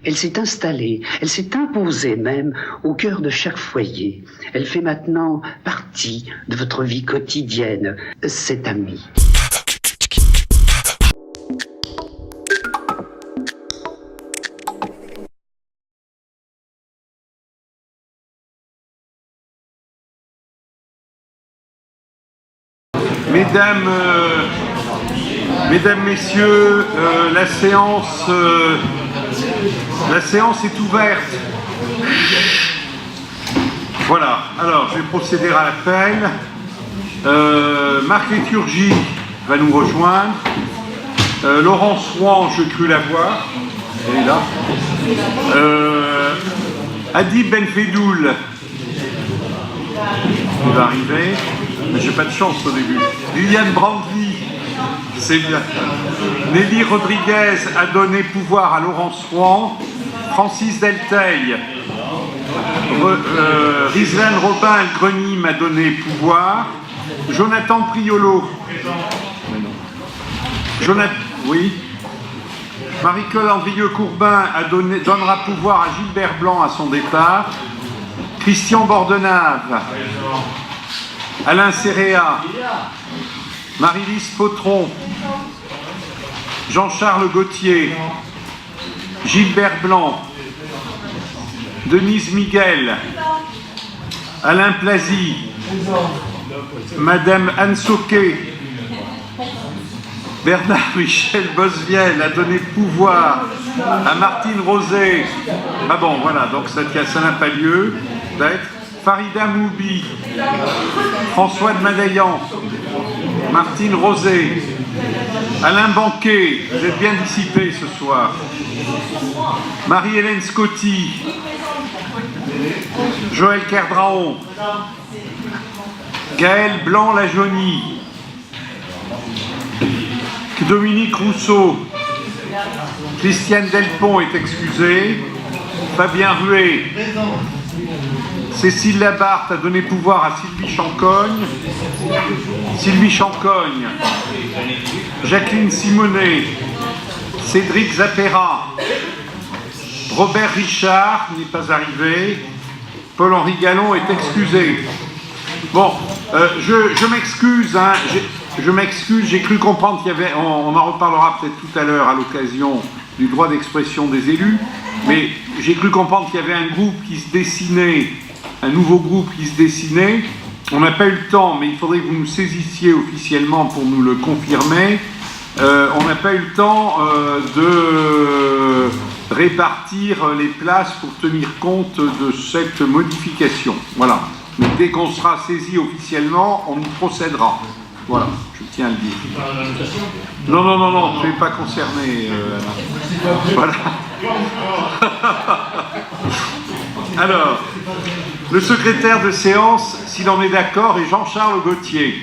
Elle s'est installée, elle s'est imposée même au cœur de chaque foyer. Elle fait maintenant partie de votre vie quotidienne, cette amie. Mesdames, Messieurs, la séance est ouverte. Voilà, alors je vais procéder à l'appel. Marc Léturgie va nous rejoindre. Laurence Rouen, je crus la voir. Elle est là. Adib Benfedoul, il va arriver. Mais j'ai pas de chance au début. Liliane Brandly, c'est bien. Nelly Rodriguez a donné pouvoir à Laurence Rouen. Francis Delteil. Rizlan Robin-Greny m'a donné pouvoir. Jonathan Priolo. Oui. Marie-Claude Andrieux-Courbin donnera pouvoir à Gilbert Blanc à son départ. Christian Bordenave. Alain Serrea, Marie-Lise Potron, Jean-Charles Gauthier, Gilbert Blanc, Denise Miguel, Alain Plazy, Madame Anne Sauquet, Bernard-Michel Bosviel a donné pouvoir à Martine Rosé. Ah bon, voilà, donc ça n'a pas lieu d'être. Farida Moubi, François de Madaillan, Martine Rosé, Alain Banquet, vous êtes bien dissipés ce soir, Marie-Hélène Scotti, Joël Kerdraon, Gaël Blanc-Lajaunie, Dominique Rousseau, Christiane Delpont est excusée, Fabien Ruet, Cécile Labarthe a donné pouvoir à Sylvie Chancogne, Jacqueline Simonet, Cédric Zapera, Robert Richard n'est pas arrivé, Paul-Henri Gallon est excusé. Bon, je m'excuse, hein, j'ai cru comprendre qu'il y avait, on en reparlera peut-être tout à l'heure à l'occasion du droit d'expression des élus, mais j'ai cru comprendre qu'il y avait un groupe qui se dessinait, un nouveau groupe qui se dessinait. On n'a pas eu le temps, mais il faudrait que vous nous saisissiez officiellement pour nous le confirmer. On n'a pas eu le temps de répartir les places pour tenir compte de cette modification. Voilà. Mais dès qu'on sera saisi officiellement, on y procédera. Voilà, je tiens à le dire. Non, tu n'es pas concerné. Voilà. Alors, le secrétaire de séance, s'il en est d'accord, est Jean-Charles Gauthier.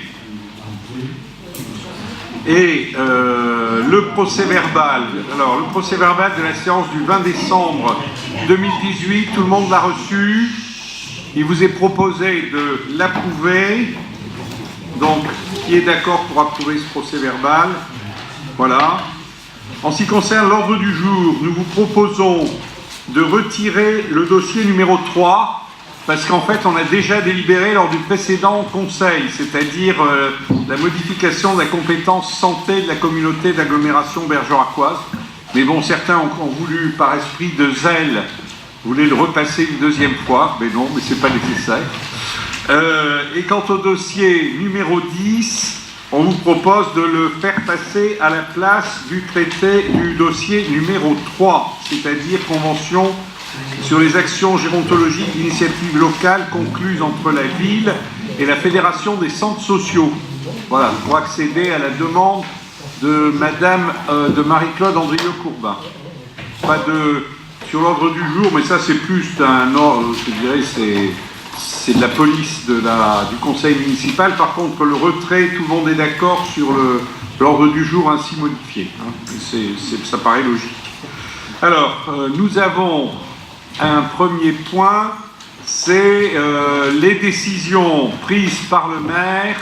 Et le procès-verbal, alors le procès-verbal de la séance du 20 décembre 2018, tout le monde l'a reçu. Il vous est proposé de l'approuver. Donc, qui est d'accord pour approuver ce procès-verbal? Voilà. En ce qui concerne l'ordre du jour, nous vous proposons de retirer le dossier numéro 3, parce qu'en fait, on a déjà délibéré lors du précédent conseil, c'est-à-dire la modification de la compétence santé de la communauté d'agglomération bergeracoise. Mais bon, certains ont voulu, par esprit de zèle, voulaient le repasser une deuxième fois, mais non, mais c'est pas nécessaire. Et quant au dossier numéro 10, on vous propose de le faire passer à la place du dossier numéro 3, c'est-à-dire convention sur les actions gérontologiques d'initiative locale concluses entre la ville et la Fédération des centres sociaux. Voilà, pour accéder à la demande de de Marie-Claude Andrieux-Courbin. Pas sur l'ordre du jour, mais ça c'est plus un ordre, je dirais, c'est de la police du conseil municipal. Par contre, le retrait, tout le monde est d'accord sur l'ordre du jour ainsi modifié. Hein. Ça paraît logique. Alors, nous avons un premier point, c'est les décisions prises par le maire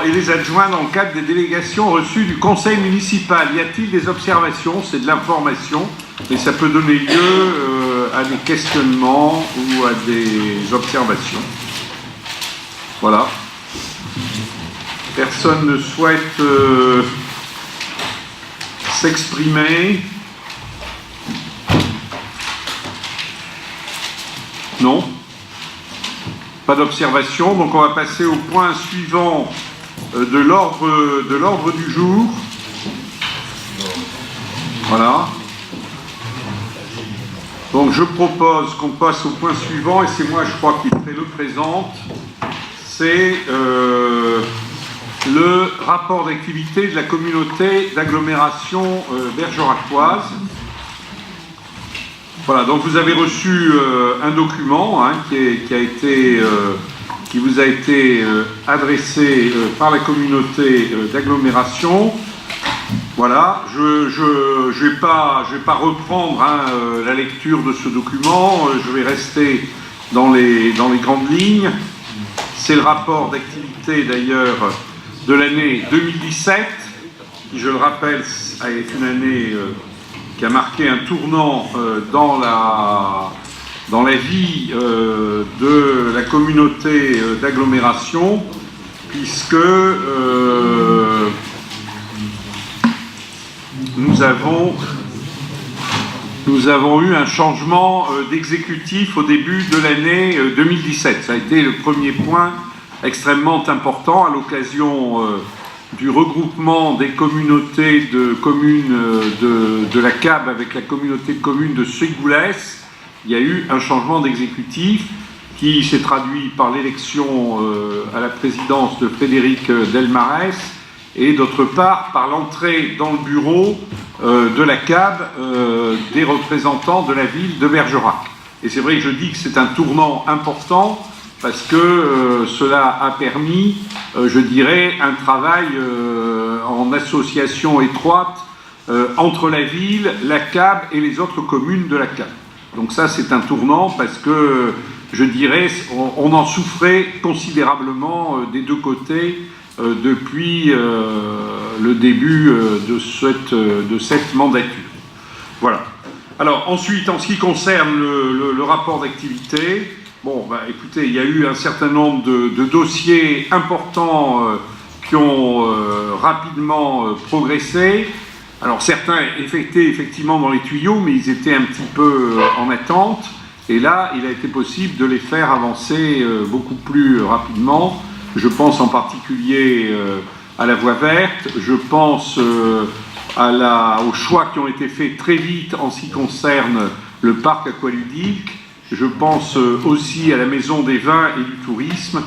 et les adjoints dans le cadre des délégations reçues du conseil municipal. Y a-t-il des observations? C'est de l'information, mais ça peut donner lieu à des questionnements ou à des observations. Voilà. Personne ne souhaite s'exprimer? Non? Pas d'observation, donc on va passer au point suivant de l'ordre du jour. Voilà. Donc je propose qu'on passe au point suivant, et c'est moi je crois qui le présente. C'est le rapport d'activité de la communauté d'agglomération bergeracoise. Voilà, donc vous avez reçu un document qui vous a été adressé par la communauté d'agglomération. Voilà, je vais pas reprendre la lecture de ce document, je vais rester dans les grandes lignes. C'est le rapport d'activité d'ailleurs de l'année 2017, qui je le rappelle est une année qui a marqué un tournant dans la vie de la communauté d'agglomération, puisque nous avons eu un changement d'exécutif au début de l'année 2017. Ça a été le premier point extrêmement important à l'occasion du regroupement des communautés de communes de la CAB avec la communauté de communes de Ségoules. Il y a eu un changement d'exécutif qui s'est traduit par l'élection à la présidence de Frédéric Delmarès et d'autre part par l'entrée dans le bureau de la CAB des représentants de la ville de Bergerac. Et c'est vrai que je dis que c'est un tournant important parce que cela a permis, je dirais, un travail en association étroite entre la ville, la CAB et les autres communes de la CAB. Donc ça, c'est un tournant parce que, je dirais, on en souffrait considérablement des deux côtés depuis le début de cette mandature. Voilà. Alors, ensuite, en ce qui concerne le rapport d'activité, bon, bah, écoutez, il y a eu un certain nombre de dossiers importants qui ont rapidement progressé. Alors, certains étaient effectivement dans les tuyaux, mais ils étaient un petit peu en attente. Et là, il a été possible de les faire avancer beaucoup plus rapidement. Je pense en particulier à la voie verte, je pense aux choix qui ont été faits très vite en ce qui concerne le parc aqualudique. Je pense aussi à la Maison des Vins et du Tourisme.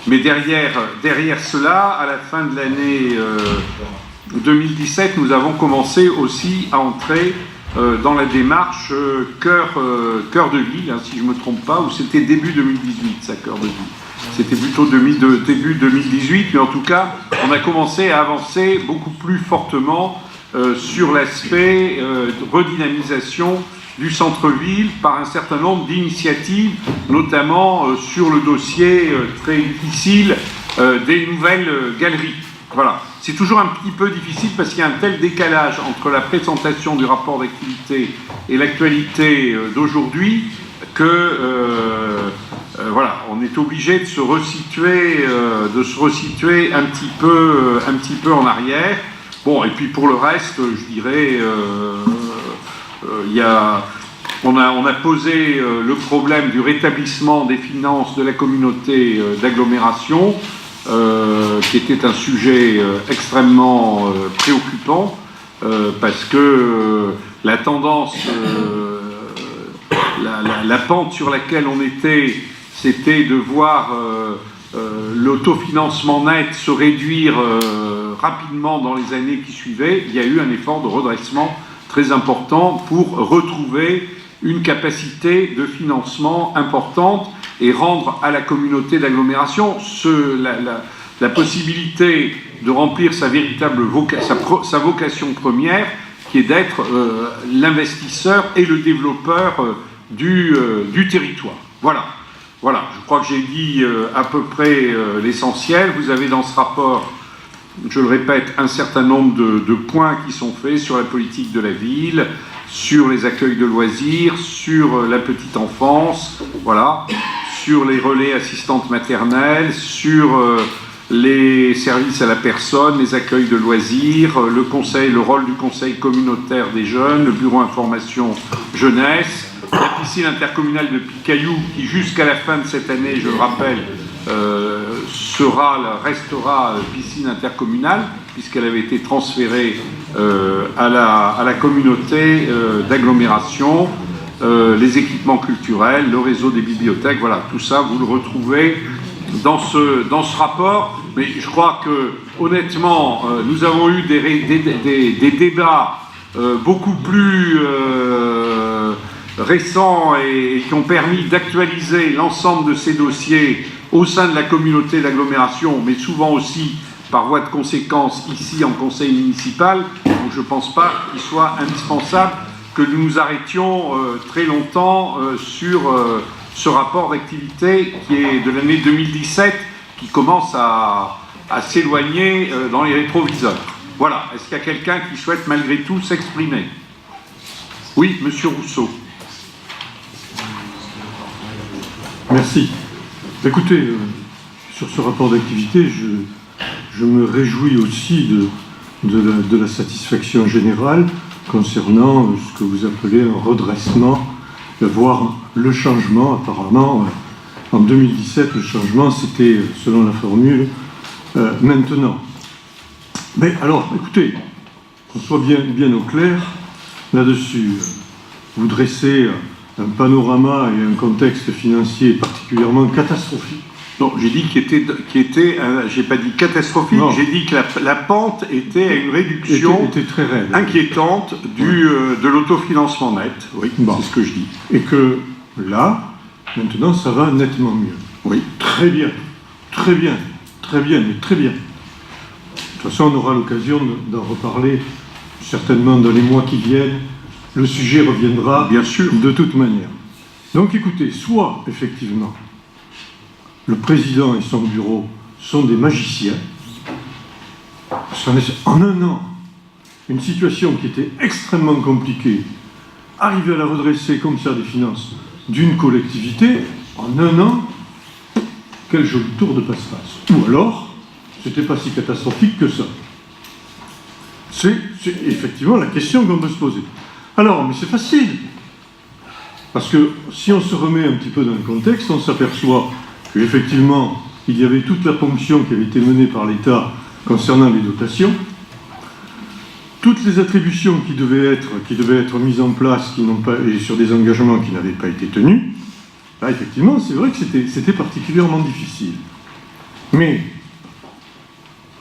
Mais derrière cela, à la fin de l'année 2017, nous avons commencé aussi à entrer dans la démarche cœur de ville, hein, si je ne me trompe pas, ou c'était début 2018, ça, cœur de ville. C'était plutôt début 2018, mais en tout cas, on a commencé à avancer beaucoup plus fortement sur l'aspect redynamisation du centre-ville par un certain nombre d'initiatives, notamment sur le dossier très difficile des nouvelles galeries. Voilà. C'est toujours un petit peu difficile parce qu'il y a un tel décalage entre la présentation du rapport d'activité et l'actualité d'aujourd'hui que voilà, on est obligé de se resituer un petit peu en arrière. Bon, et puis pour le reste, je dirais, on a posé le problème du rétablissement des finances de la communauté d'agglomération, qui était un sujet extrêmement préoccupant, parce que la tendance, la pente sur laquelle on était, c'était de voir l'autofinancement net se réduire rapidement dans les années qui suivaient. Il y a eu un effort de redressement très important pour retrouver une capacité de financement importante et rendre à la communauté d'agglomération la possibilité de remplir sa véritable sa vocation première, qui est d'être l'investisseur et le développeur du territoire. Voilà. Voilà, je crois que j'ai dit à peu près l'essentiel. Vous avez dans ce rapport, je le répète, un certain nombre de points qui sont faits sur la politique de la ville, sur les accueils de loisirs, sur la petite enfance, voilà, sur les relais assistantes maternelles, sur les services à la personne, les accueils de loisirs, le rôle du conseil communautaire des jeunes, le bureau information jeunesse, la piscine intercommunale de Picaillou, qui jusqu'à la fin de cette année, je le rappelle, restera piscine intercommunale, puisqu'elle avait été transférée à la communauté d'agglomération, les équipements culturels, le réseau des bibliothèques, voilà, tout ça, vous le retrouvez dans ce rapport. Mais je crois que, honnêtement, nous avons eu des débats beaucoup plus récents et qui ont permis d'actualiser l'ensemble de ces dossiers au sein de la communauté d'agglomération, mais souvent aussi par voie de conséquence ici en conseil municipal. Donc je ne pense pas qu'il soit indispensable que nous nous arrêtions très longtemps sur ce rapport d'activité qui est de l'année 2017, qui commence à s'éloigner dans les rétroviseurs. Voilà. Est-ce qu'il y a quelqu'un qui souhaite malgré tout s'exprimer? Oui, Monsieur Rousseau. Merci. Écoutez, sur ce rapport d'activité, je me réjouis aussi de la satisfaction générale concernant ce que vous appelez un redressement, voire le changement. Apparemment, en 2017, le changement, c'était, selon la formule, maintenant. Mais alors, écoutez, qu'on soit bien au clair là-dessus. Vous dressez un panorama et un contexte financier particulièrement catastrophique. Non, j'ai dit j'ai pas dit catastrophique, j'ai dit que la pente était à une réduction était très raide, inquiétante de l'autofinancement net. Oui, bon. C'est ce que je dis. Et que là, maintenant, ça va nettement mieux. Oui. Très bien, mais très bien. De toute façon, on aura l'occasion d'en reparler certainement dans les mois qui viennent. Le sujet reviendra, bien sûr, de toute manière. Donc écoutez, soit effectivement le président et son bureau sont des magiciens, parce qu'en un an, une situation qui était extrêmement compliquée, arriver à la redresser comme ça des finances d'une collectivité, en un an, quel joli tour de passe-passe. Ou alors, c'était pas si catastrophique que ça. C'est effectivement la question qu'on peut se poser. Alors, mais c'est facile, parce que si on se remet un petit peu dans le contexte, on s'aperçoit qu'effectivement, il y avait toute la ponction qui avait été menée par l'État concernant les dotations, toutes les attributions qui devaient être mises en place et sur des engagements qui n'avaient pas été tenus. Là, effectivement, c'est vrai que c'était particulièrement difficile. Mais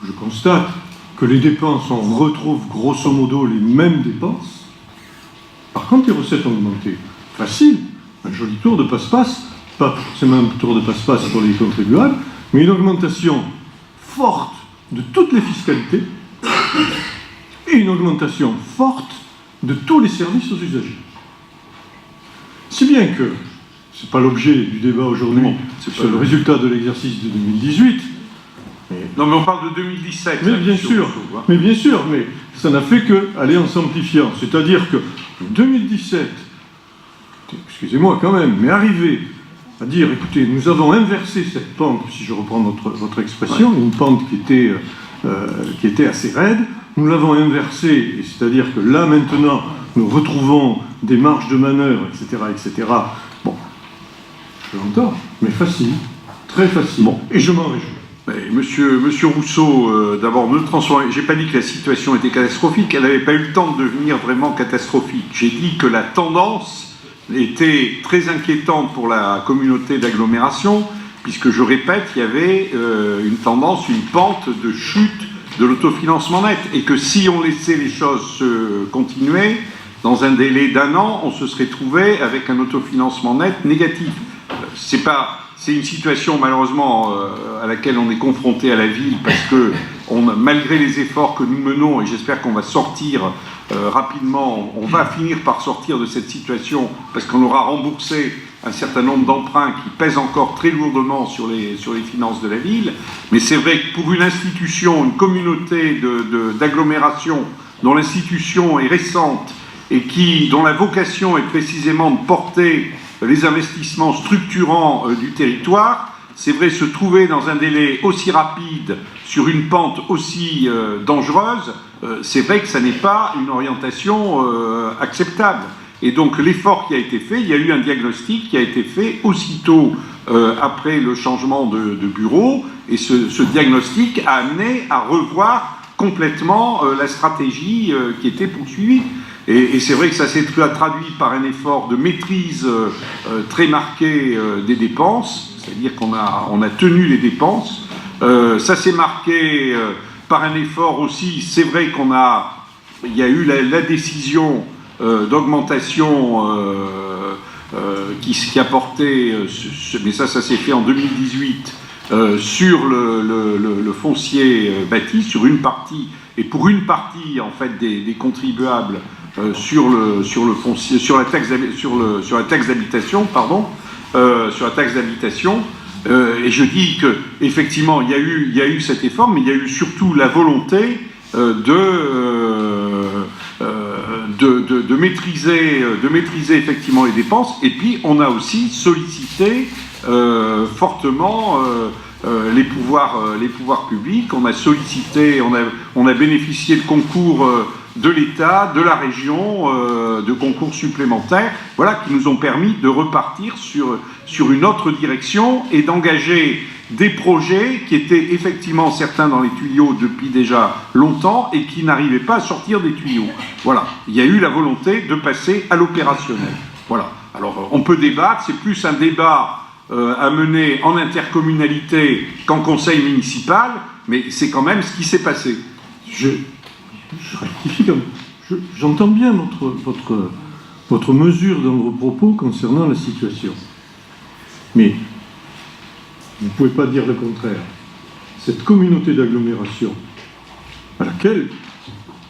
je constate que les dépenses, on retrouve grosso modo les mêmes dépenses. Par contre, les recettes ont augmenté. Facile, un joli tour de passe-passe, pas forcément un tour de passe-passe pour les contribuables, mais une augmentation forte de toutes les fiscalités et une augmentation forte de tous les services aux usagers. Si bien que, ce n'est pas l'objet du débat aujourd'hui sur le résultat de l'exercice de 2018. Non, mais on parle de 2017. Mais bien sûr, mais ça n'a fait qu'aller en simplifiant. C'est-à-dire que 2017, excusez-moi quand même, mais arriver à dire, écoutez, nous avons inversé cette pente, si je reprends votre expression, une pente qui était assez raide, nous l'avons inversée, c'est-à-dire que là maintenant, nous retrouvons des marges de manœuvre, etc. Bon, je l'entends, mais facile, très facile, bon, et je m'en réjouis. Monsieur Rousseau, d'abord, ne transformez. J'ai pas dit que la situation était catastrophique. Elle n'avait pas eu le temps de devenir vraiment catastrophique. J'ai dit que la tendance était très inquiétante pour la communauté d'agglomération, puisque je répète, il y avait une tendance, une pente de chute de l'autofinancement net, et que si on laissait les choses se continuer, dans un délai d'un an, on se serait trouvé avec un autofinancement net négatif. C'est une situation malheureusement à laquelle on est confronté à la ville parce que malgré les efforts que nous menons, et j'espère qu'on va sortir rapidement, on va finir par sortir de cette situation parce qu'on aura remboursé un certain nombre d'emprunts qui pèsent encore très lourdement sur les finances de la ville. Mais c'est vrai que pour une institution, une communauté d'agglomération dont l'institution est récente et dont la vocation est précisément de porter les investissements structurants du territoire, c'est vrai, se trouver dans un délai aussi rapide, sur une pente aussi dangereuse, c'est vrai que ça n'est pas une orientation acceptable. Et donc l'effort qui a été fait, il y a eu un diagnostic qui a été fait aussitôt après le changement de bureau, et ce diagnostic a amené à revoir complètement la stratégie qui était poursuivie. Et c'est vrai que ça s'est traduit par un effort de maîtrise très marqué des dépenses, c'est-à-dire qu'on a tenu les dépenses. Ça s'est marqué par un effort aussi, c'est vrai il y a eu la décision d'augmentation qui a porté, mais ça s'est fait en 2018, sur le foncier bâti, sur une partie, et pour une partie en fait des contribuables sur le foncier, sur la taxe d'habitation, pardon, sur la taxe d'habitation. Et je dis que effectivement il y a eu cet effort, mais il y a eu surtout la volonté de maîtriser effectivement les dépenses. Et puis on a aussi sollicité fortement les pouvoirs publics. On a sollicité, on a bénéficié de concours de l'État, de la région, de concours supplémentaires, voilà, qui nous ont permis de repartir sur une autre direction et d'engager des projets qui étaient effectivement certains dans les tuyaux depuis déjà longtemps et qui n'arrivaient pas à sortir des tuyaux. Voilà, il y a eu la volonté de passer à l'opérationnel. Voilà. Alors on peut débattre, c'est plus un débat à mener en intercommunalité qu'en conseil municipal, mais c'est quand même ce qui s'est passé. Je rectifie comme... J'entends bien votre mesure dans vos propos concernant la situation. Mais vous ne pouvez pas dire le contraire. Cette communauté d'agglomération à laquelle,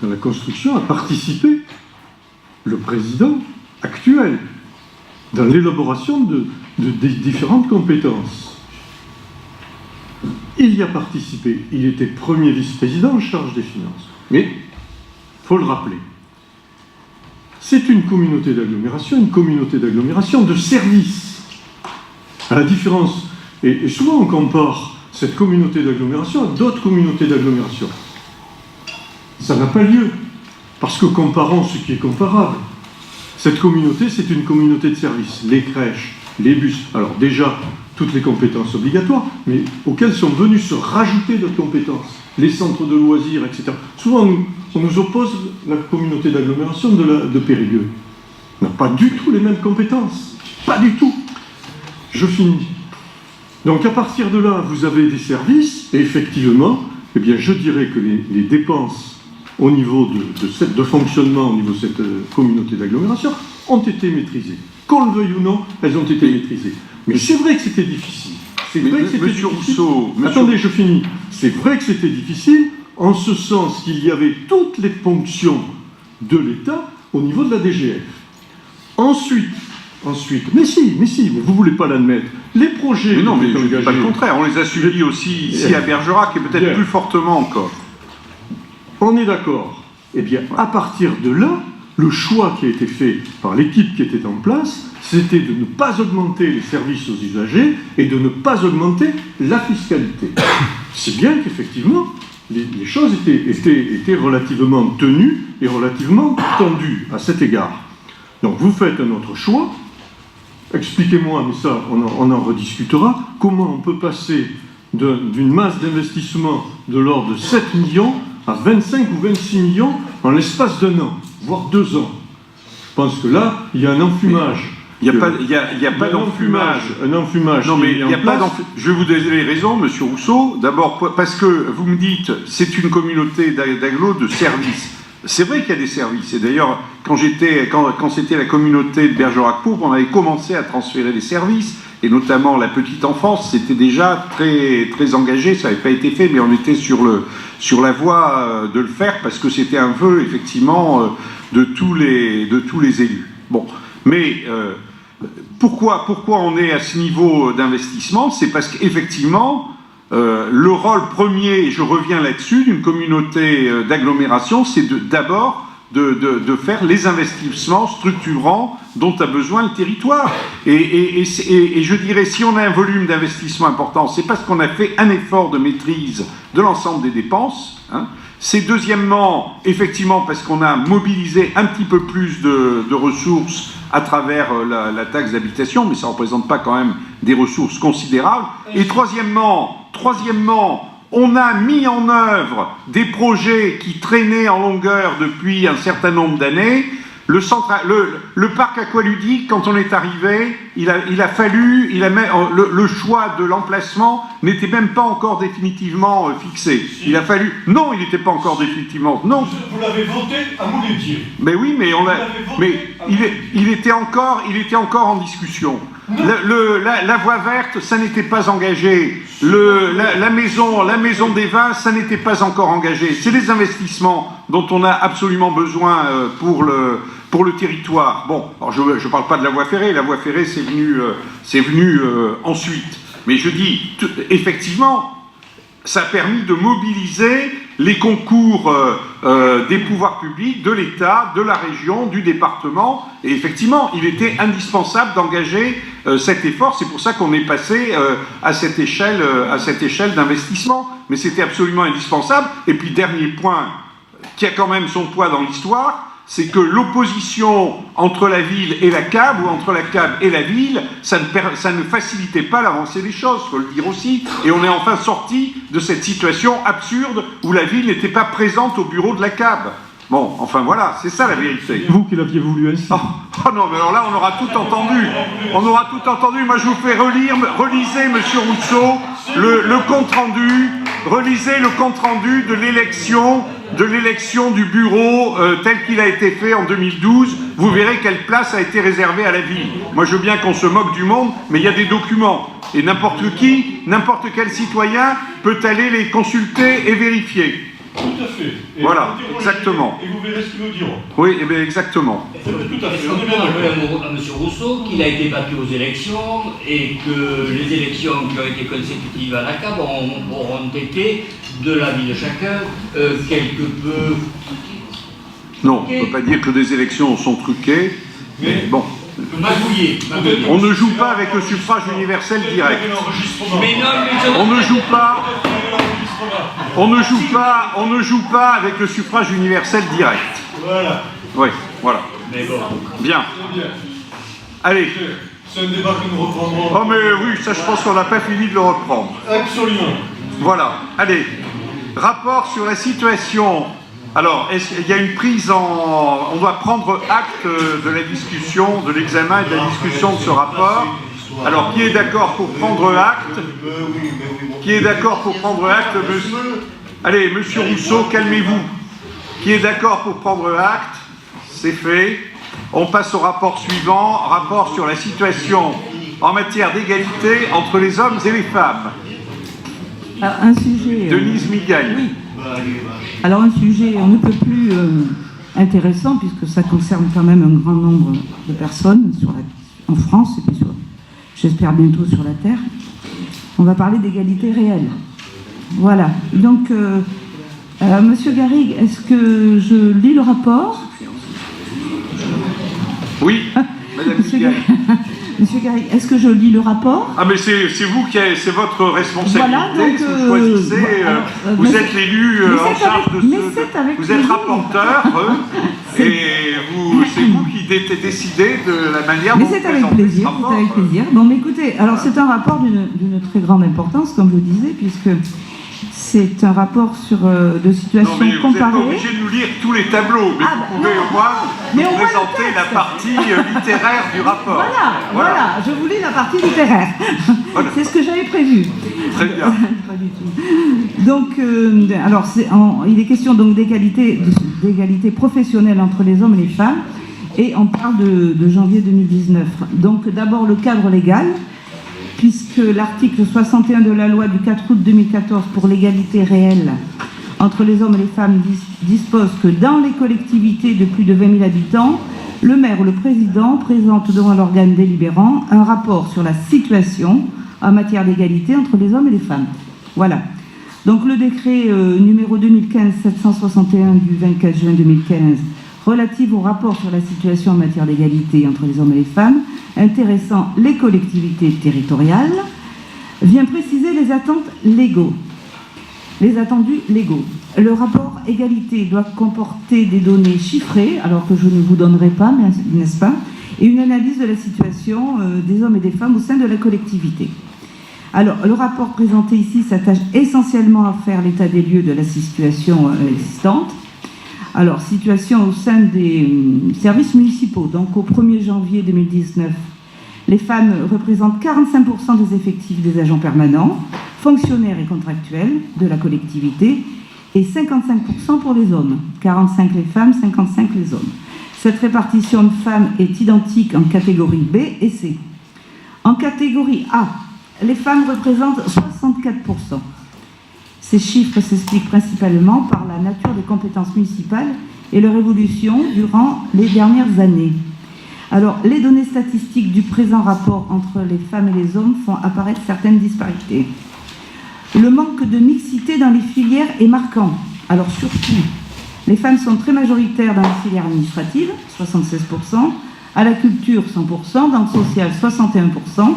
dans la construction, a participé le président actuel, dans l'élaboration des différentes compétences. Il y a participé. Il était premier vice-président en charge des finances. Mais, il faut le rappeler, c'est une communauté d'agglomération de services. À la différence, et souvent on compare cette communauté d'agglomération à d'autres communautés d'agglomération. Ça n'a pas lieu, parce que comparons ce qui est comparable. Cette communauté, c'est une communauté de services. Les crèches, les bus, alors déjà, toutes les compétences obligatoires, mais auxquelles sont venues se rajouter d'autres compétences. Les centres de loisirs, etc. Souvent, on nous oppose la communauté d'agglomération de Périgueux. On n'a pas du tout les mêmes compétences. Pas du tout. Je finis. Donc, à partir de là, vous avez des services, et effectivement, eh bien, je dirais que les dépenses au niveau de fonctionnement, au niveau de cette communauté d'agglomération, ont été maîtrisées. Qu'on le veuille ou non, elles ont été maîtrisées. Mais c'est vrai que c'était difficile. C'est vrai que c'était difficile. Rousseau, attendez, je finis. C'est vrai que c'était difficile, en ce sens qu'il y avait toutes les fonctions de l'État au niveau de la DGF. Ensuite, mais vous ne voulez pas l'admettre. Les projets... Mais non, mais je ne dis pas le contraire. On les a suivis aussi ici à Bergerac et peut-être plus fortement encore. On est d'accord. Eh bien, à partir de là, le choix qui a été fait par l'équipe qui était en place, c'était de ne pas augmenter les services aux usagers et de ne pas augmenter la fiscalité. Si bien qu'effectivement, les choses étaient relativement tenues et relativement tendues à cet égard. Donc vous faites un autre choix. Expliquez-moi, mais ça, on en rediscutera, comment on peut passer d'une masse d'investissement de l'ordre de 7 millions à 25 ou 26 millions en l'espace d'un an, voire 2 ans. Je pense que là, il y a un enfumage. Il n'y a pas d'enfumage. Un enfumage. Non, mais il n'y a pas d'enfumage. Je vais vous donner les raisons, monsieur Rousseau. D'abord, parce que vous me dites, c'est une communauté d'agglos de services. C'est vrai qu'il y a des services. Et d'ailleurs, quand c'était la communauté de Bergerac-Pourpre, on avait commencé à transférer des services. et notamment la petite enfance, c'était déjà très, très engagé, ça n'avait pas été fait, mais on était sur la voie de le faire, parce que c'était un vœu, effectivement, de tous les élus. Bon, mais pourquoi on est à ce niveau d'investissement? C'est parce qu'effectivement, le rôle premier, et je reviens là-dessus, d'une communauté d'agglomération, c'est d'abord de faire les investissements structurants dont a besoin le territoire. Et je dirais, si on a un volume d'investissement important, c'est parce qu'on a fait un effort de maîtrise de l'ensemble des dépenses. Hein. C'est deuxièmement, effectivement, parce qu'on a mobilisé un petit peu plus de ressources à travers la taxe d'habitation, mais ça ne représente pas quand même des ressources considérables. Et troisièmement, on a mis en œuvre des projets qui traînaient en longueur depuis un certain nombre d'années. Le parc aqualudique, quand on est arrivé, le choix de l'emplacement n'était même pas encore définitivement fixé. Il a fallu... Non, il n'était pas encore définitivement... Non. Vous l'avez voté à Mouletier. Mais oui, mais il était encore en discussion. La voie verte, ça n'était pas engagé. La maison des vins, ça n'était pas encore engagé. C'est les investissements dont on a absolument besoin pour le territoire. Bon, alors je ne parle pas de la voie ferrée. La voie ferrée, c'est venu ensuite. Mais je dis, effectivement, ça a permis de mobiliser les concours des pouvoirs publics, de l'État, de la région, du département. Et effectivement, il était indispensable d'engager cet effort. C'est pour ça qu'on est passé à cette échelle d'investissement. Mais c'était absolument indispensable. Et puis, dernier point, qui a quand même son poids dans l'histoire, c'est que l'opposition entre la ville et la CAB, ou entre la CAB et la ville, ça ne facilitait pas l'avancée des choses, il faut le dire aussi. Et on est enfin sorti de cette situation absurde où la ville n'était pas présente au bureau de la CAB. Bon, enfin voilà, c'est ça la vérité. C'est vous qui l'aviez voulu ainsi. Oh non, mais alors là, on aura tout entendu. On aura tout entendu. Moi, je vous fais relisez, monsieur Rousseau, le compte-rendu. Relisez le compte-rendu de l'élection du bureau tel qu'il a été fait en 2012. Vous verrez quelle place a été réservée à la ville. Moi, je veux bien qu'on se moque du monde, mais il y a des documents. Et n'importe quel citoyen peut aller les consulter et vérifier. Tout à fait. Et voilà, exactement. Et vous verrez ce qu'ils nous diront. Oui, eh bien exactement. Tout à fait. Est-ce qu'on peut rappeler à M. Rousseau qu'il a été battu aux élections et que les élections qui ont été consécutives à la CAB auront été, de l'avis de chacun, quelque peu... Non, on ne peut pas dire que des élections sont truquées, mais bon. Magouillé. On ne joue pas avec le suffrage universel direct. Mais non, mais on ne joue pas avec le suffrage universel direct. Voilà. Oui, voilà. Mais bon. Bien. Allez. C'est un débat que nous reprendrons. Oh mais oui, ça je pense qu'on n'a pas fini de le reprendre. Absolument. Voilà. Allez. Rapport sur la situation. Alors, il y a une prise en... On doit prendre acte de la discussion, de l'examen et de la discussion de ce rapport. Alors, qui est d'accord pour prendre acte? Qui est d'accord pour prendre acte? Allez, monsieur Rousseau, calmez-vous. Qui est d'accord pour prendre acte? C'est fait. On passe au rapport suivant, rapport sur la situation en matière d'égalité entre les hommes et les femmes. Alors, un sujet... Denise Migaille. Oui. Alors un sujet on ne peut plus intéressant puisque ça concerne quand même un grand nombre de personnes en France et puis j'espère bientôt sur la Terre. On va parler d'égalité réelle. Voilà. Donc, Monsieur Garrigue, est-ce que je lis le rapport? Oui, Madame Migaille. Monsieur Garrigue, est-ce que je lis le rapport? Ah mais c'est vous qui avez, c'est votre responsabilité, voilà, donc, vous choisissez, vous êtes l'élu en charge de ce... Vous êtes rapporteur, et c'est vous qui décidez de la manière dont vous présentez ce rapport. C'est avec plaisir. Bon, mais écoutez, alors c'est un rapport d'une très grande importance, comme je le disais, puisque c'est un rapport sur de situation comparée. Vous n'êtes pas obligé de nous lire tous les tableaux, mais vous pouvez au moins nous présenter la partie littéraire du rapport. Voilà, je vous lis la partie littéraire. Voilà. C'est ce que j'avais prévu. Très bien. Pas du tout. Donc, alors, il est question donc d'égalité professionnelle entre les hommes et les femmes, et on parle de janvier 2019. Donc, d'abord le cadre légal. puisque l'article 61 de la loi du 4 août 2014 pour l'égalité réelle entre les hommes et les femmes dispose que dans les collectivités de plus de 20 000 habitants, le maire ou le président présente devant l'organe délibérant un rapport sur la situation en matière d'égalité entre les hommes et les femmes. Voilà. Donc le décret numéro 2015-761 du 24 juin 2015 relatif au rapport sur la situation en matière d'égalité entre les hommes et les femmes, intéressant les collectivités territoriales, vient préciser les attentes légaux. Les attendus légaux. Le rapport égalité doit comporter des données chiffrées, alors que je ne vous donnerai pas, n'est-ce pas, et une analyse de la situation des hommes et des femmes au sein de la collectivité. Alors, le rapport présenté ici s'attache essentiellement à faire l'état des lieux de la situation existante. Alors, situation au sein des services municipaux. Donc, au 1er janvier 2019, les femmes représentent 45% des effectifs des agents permanents, fonctionnaires et contractuels de la collectivité, et 55% pour les hommes. 45 les femmes, 55 les hommes. Cette répartition de femmes est identique en catégorie B et C. En catégorie A, les femmes représentent 64%. Ces chiffres s'expliquent principalement par la nature des compétences municipales et leur évolution durant les dernières années. Alors, les données statistiques du présent rapport entre les femmes et les hommes font apparaître certaines disparités. Le manque de mixité dans les filières est marquant. Alors, surtout, les femmes sont très majoritaires dans les filières administratives, 76%, à la culture, 100%, dans le social, 61%,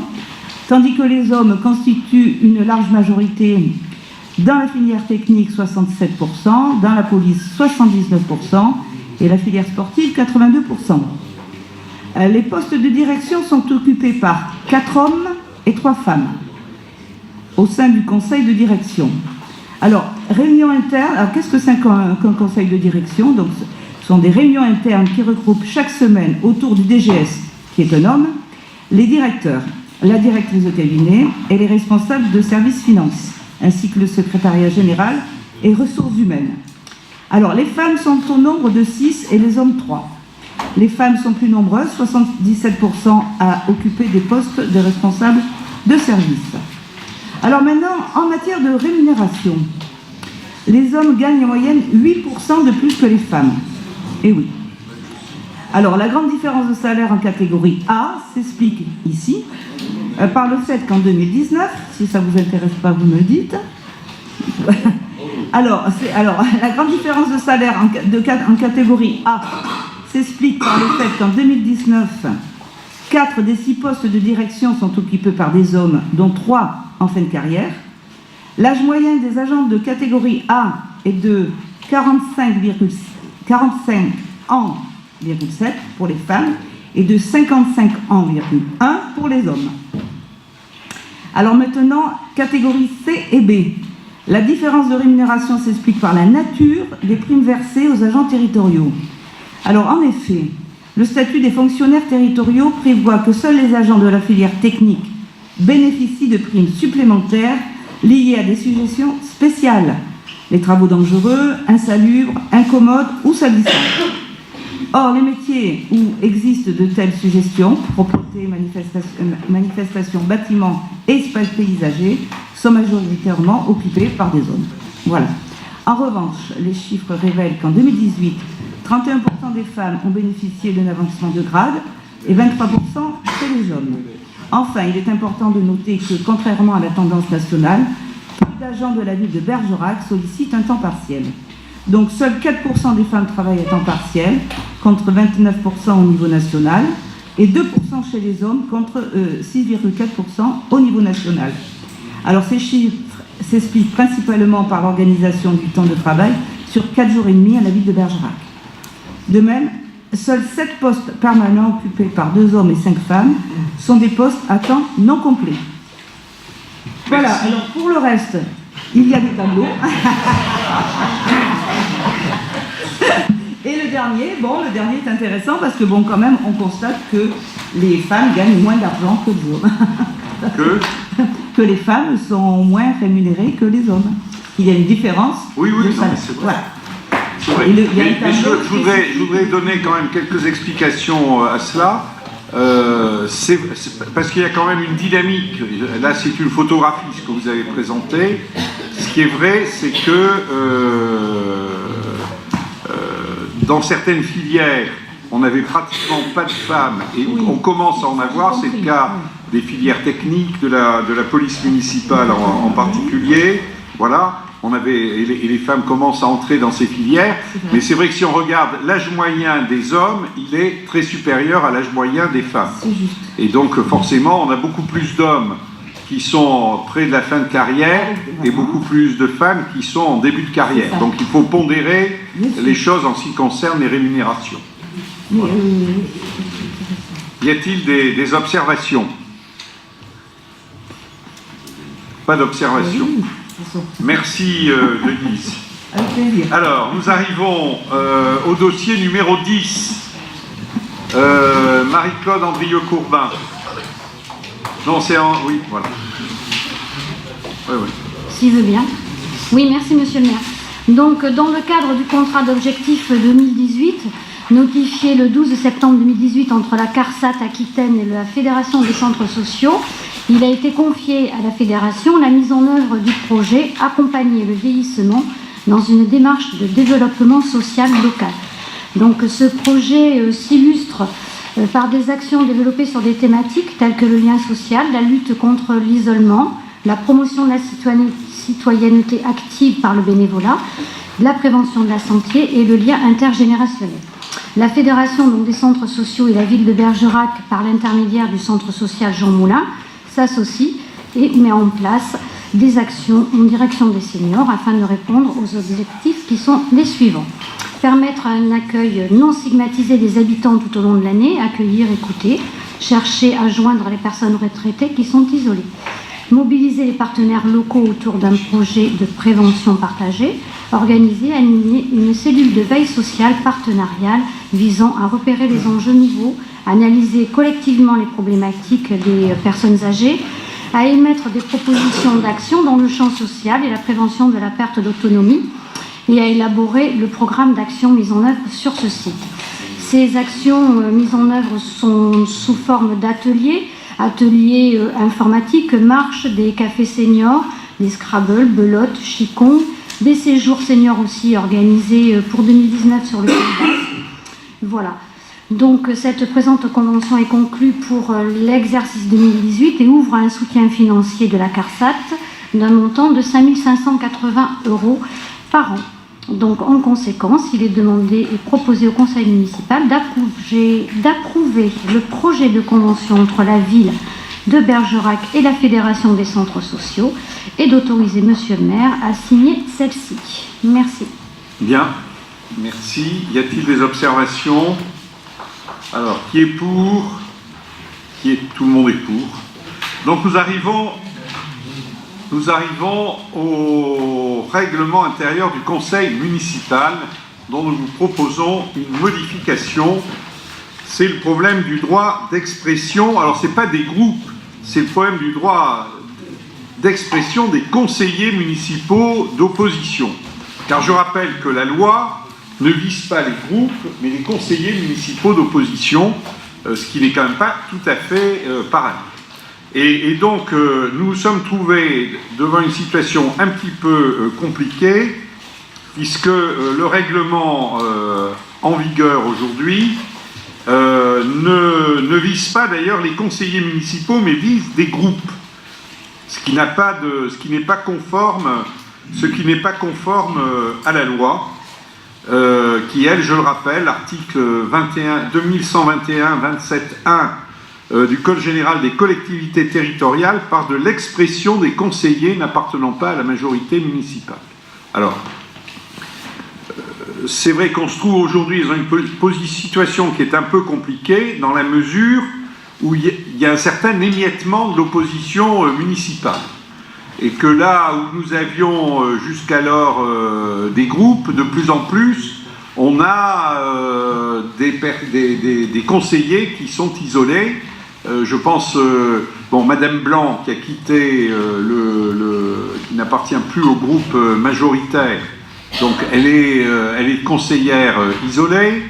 tandis que les hommes constituent une large majorité dans la filière technique, 67%, dans la police, 79%, et la filière sportive, 82%. Les postes de direction sont occupés par 4 hommes et 3 femmes au sein du conseil de direction. Alors, réunions internes, alors qu'est-ce que c'est qu'un conseil de direction? Donc, ce sont des réunions internes qui regroupent chaque semaine autour du DGS, qui est un homme, les directeurs, la directrice de cabinet et les responsables de services finances, ainsi que le secrétariat général et ressources humaines. Alors, les femmes sont au nombre de 6 et les hommes 3. Les femmes sont plus nombreuses, 77% à occuper des postes de responsables de service. Alors maintenant, en matière de rémunération, les hommes gagnent en moyenne 8% de plus que les femmes. Et oui. Alors, la grande différence de salaire en catégorie A s'explique ici par le fait qu'en 2019, si ça ne vous intéresse pas, vous me dites. Alors, la grande différence de salaire en catégorie A s'explique par le fait qu'en 2019, 4 des 6 postes de direction sont occupés par des hommes, dont 3 en fin de carrière. L'âge moyen des agents de catégorie A est de 45 ans, 7 pour les femmes et de 55 ans, 1 pour les hommes. Alors maintenant, catégorie C et B. La différence de rémunération s'explique par la nature des primes versées aux agents territoriaux. Alors en effet, le statut des fonctionnaires territoriaux prévoit que seuls les agents de la filière technique bénéficient de primes supplémentaires liées à des sujétions spéciales, les travaux dangereux, insalubres, incommodes ou salissants. Or, les métiers où existent de telles suggestions, propreté, manifestation, bâtiments et espaces paysagers, sont majoritairement occupés par des hommes. Voilà. En revanche, les chiffres révèlent qu'en 2018, 31% des femmes ont bénéficié d'un avancement de grade et 23% chez les hommes. Enfin, il est important de noter que, contrairement à la tendance nationale, peu d'agents de la ville de Bergerac sollicitent un temps partiel. Donc, seuls 4% des femmes travaillent à temps partiel, contre 29% au niveau national, et 2% chez les hommes, contre 6,4% au niveau national. Alors, ces chiffres s'expliquent principalement par l'organisation du temps de travail sur 4 jours et demi à la ville de Bergerac. De même, seuls 7 postes permanents occupés par 2 hommes et 5 femmes sont des postes à temps non complet. Voilà, alors pour le reste, il y a des tableaux. Et le dernier est intéressant parce que quand même, on constate que les femmes gagnent moins d'argent que les hommes. Que les femmes sont moins rémunérées que les hommes. Il y a une différence. Oui, de salaire. c'est vrai. Voilà. C'est vrai. Mais je voudrais donner quand même quelques explications à cela. parce qu'il y a quand même une dynamique. Là, c'est une photographie, ce que vous avez présenté. Ce qui est vrai, c'est que dans certaines filières, on n'avait pratiquement pas de femmes, et on commence à en avoir. C'est le cas des filières techniques, de la police municipale en particulier. Voilà. Et les femmes commencent à entrer dans ces filières, mais c'est vrai que si on regarde l'âge moyen des hommes, il est très supérieur à l'âge moyen des femmes. Et donc forcément, on a beaucoup plus d'hommes qui sont près de la fin de carrière et beaucoup plus de femmes qui sont en début de carrière. Donc il faut pondérer les choses en ce qui concerne les rémunérations. Voilà. Y a-t-il des observations? Pas d'observation. Merci Denise. Alors, nous arrivons au dossier numéro 10. Marie-Claude Andrieux-Courbin. Non, c'est en... Oui, voilà. Oui. S'il veut bien. Oui, merci Monsieur le maire. Donc, dans le cadre du contrat d'objectif 2018, notifié le 12 septembre 2018 entre la CARSAT Aquitaine et la Fédération des centres sociaux, il a été confié à la Fédération la mise en œuvre du projet « Accompagner le vieillissement dans une démarche de développement social local ». Donc ce projet s'illustre par des actions développées sur des thématiques telles que le lien social, la lutte contre l'isolement, la promotion de la citoyenneté active par le bénévolat, la prévention de la santé et le lien intergénérationnel. La Fédération des centres sociaux et la ville de Bergerac, par l'intermédiaire du centre social Jean Moulin, s'associe et met en place des actions en direction des seniors afin de répondre aux objectifs qui sont les suivants. Permettre un accueil non stigmatisé des habitants tout au long de l'année, accueillir, écouter, chercher à joindre les personnes retraitées qui sont isolées. Mobiliser les partenaires locaux autour d'un projet de prévention partagée, organiser, animer une cellule de veille sociale partenariale visant à repérer les enjeux nouveaux, analyser collectivement les problématiques des personnes âgées, à émettre des propositions d'action dans le champ social et la prévention de la perte d'autonomie et à élaborer le programme d'action mis en œuvre sur ce site. Ces actions mises en œuvre sont sous forme d'ateliers informatiques, marches, des cafés seniors, des Scrabble, belote, Qigong, des séjours seniors aussi organisés pour 2019 sur le Pays Basque. Voilà. Donc cette présente convention est conclue pour l'exercice 2018 et ouvre un soutien financier de la CARSAT d'un montant de 5 580 € par an. Donc en conséquence, il est demandé et proposé au conseil municipal d'approuver le projet de convention entre la ville de Bergerac et la Fédération des centres sociaux et d'autoriser Monsieur le maire à signer celle-ci. Merci. Bien, merci. Y a-t-il des observations? Alors, qui est pour? Tout le monde est pour. Donc nous arrivons au règlement intérieur du conseil municipal dont nous vous proposons une modification. C'est le problème du droit d'expression. Alors, ce n'est pas des groupes, c'est le problème du droit d'expression des conseillers municipaux d'opposition. Car je rappelle que la loi ne vise pas les groupes, mais les conseillers municipaux d'opposition, ce qui n'est quand même pas tout à fait pareil. Et donc, nous nous sommes trouvés devant une situation un petit peu compliquée, puisque le règlement en vigueur aujourd'hui ne vise pas d'ailleurs les conseillers municipaux, mais vise des groupes, ce qui n'est pas conforme à la loi. Qui, elle, je le rappelle, l'article 2121-27.1 du Code général des collectivités territoriales parle de l'expression des conseillers n'appartenant pas à la majorité municipale. Alors, c'est vrai qu'on se trouve aujourd'hui dans une situation qui est un peu compliquée dans la mesure où il y a un certain émiettement de l'opposition municipale. Et que là où nous avions jusqu'alors des groupes, de plus en plus, on a des conseillers qui sont isolés. Je pense, Madame Blanc, qui a quitté qui n'appartient plus au groupe majoritaire, donc elle est conseillère isolée.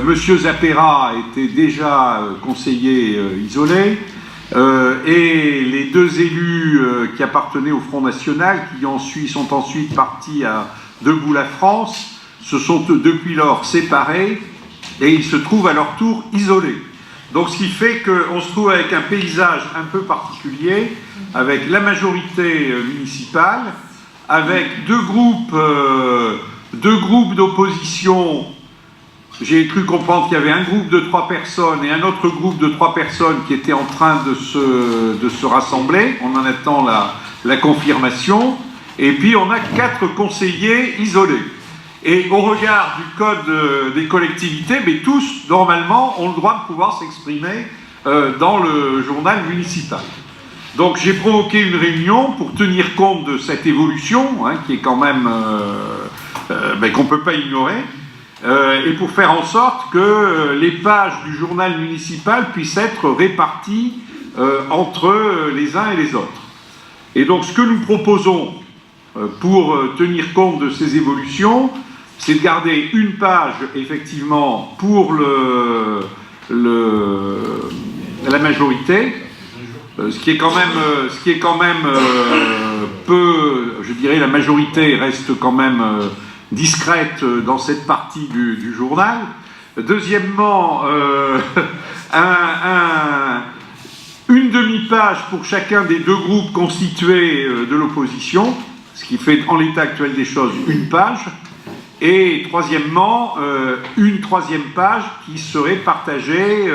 Monsieur Zappera était déjà conseiller isolé, et les deux élus qui appartenaient au Front National, qui sont ensuite partis à Debout la France, se sont depuis lors séparés et ils se trouvent à leur tour isolés. Donc ce qui fait qu'on se trouve avec un paysage un peu particulier, avec la majorité municipale, avec deux groupes d'opposition. J'ai cru comprendre qu'il y avait un groupe de 3 personnes et un autre groupe de 3 personnes qui étaient en train de se rassembler. On en attend la confirmation. Et puis on a 4 conseillers isolés. Et au regard du code des collectivités, mais tous, normalement, ont le droit de pouvoir s'exprimer dans le journal municipal. Donc j'ai provoqué une réunion pour tenir compte de cette évolution, hein, qui est quand même qu'on ne peut pas ignorer, et pour faire en sorte que les pages du journal municipal puissent être réparties entre les uns et les autres. Et donc ce que nous proposons pour tenir compte de ces évolutions, c'est de garder une page, effectivement, pour la majorité, ce qui est quand même peu, je dirais, la majorité reste quand même discrète dans cette partie du journal. Deuxièmement, une demi-page pour chacun des deux groupes constitués de l'opposition, ce qui fait en l'état actuel des choses une page. Et troisièmement, une 3e page qui serait partagée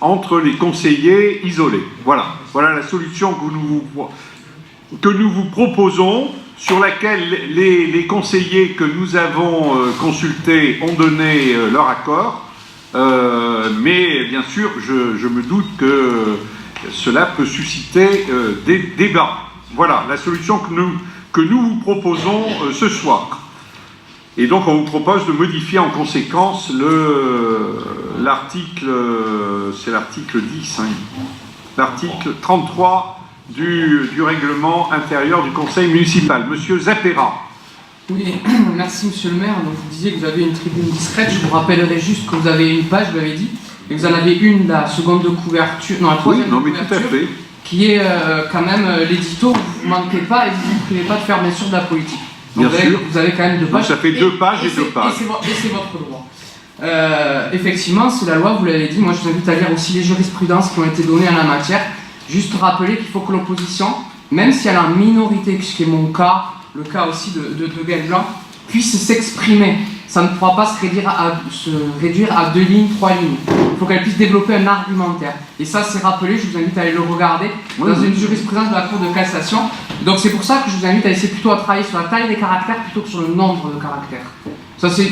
entre les conseillers isolés. Voilà la solution que nous vous proposons, sur laquelle les conseillers que nous avons consultés ont donné leur accord. Mais bien sûr, je me doute que cela peut susciter des débats. Voilà la solution que nous vous proposons ce soir. Et donc on vous propose de modifier en conséquence l'article, c'est l'article 10, hein, l'article 33 du règlement intérieur du conseil municipal. Monsieur Zappera. Oui, merci monsieur le maire. Donc vous disiez que vous avez une tribune discrète. Je vous rappellerai juste que vous avez une page, vous l'avez dit, et vous en avez une, la seconde de couverture, non, la troisième de couverture, tout à fait, qui est quand même l'édito. Vous ne manquez pas et vous ne privez pas de faire bien sûr de la politique. Donc vous avez quand même 2 pages. Donc ça fait 2 pages et 2 pages. Et c'est votre droit. Effectivement, c'est la loi, vous l'avez dit. Moi, je vous invite à lire aussi les jurisprudences qui ont été données en la matière. Juste rappeler qu'il faut que l'opposition, même si elle a une minorité, ce qui est mon cas, le cas aussi de Gaël Blanc, puisse s'exprimer. Ça ne pourra pas se réduire à 2 lignes, 3 lignes. Il faut qu'elle puisse développer un argumentaire. Et ça, c'est rappelé, je vous invite à aller le regarder dans une jurisprudence de la Cour de cassation. Donc c'est pour ça que je vous invite à essayer plutôt à travailler sur la taille des caractères plutôt que sur le nombre de caractères. Ça c'est...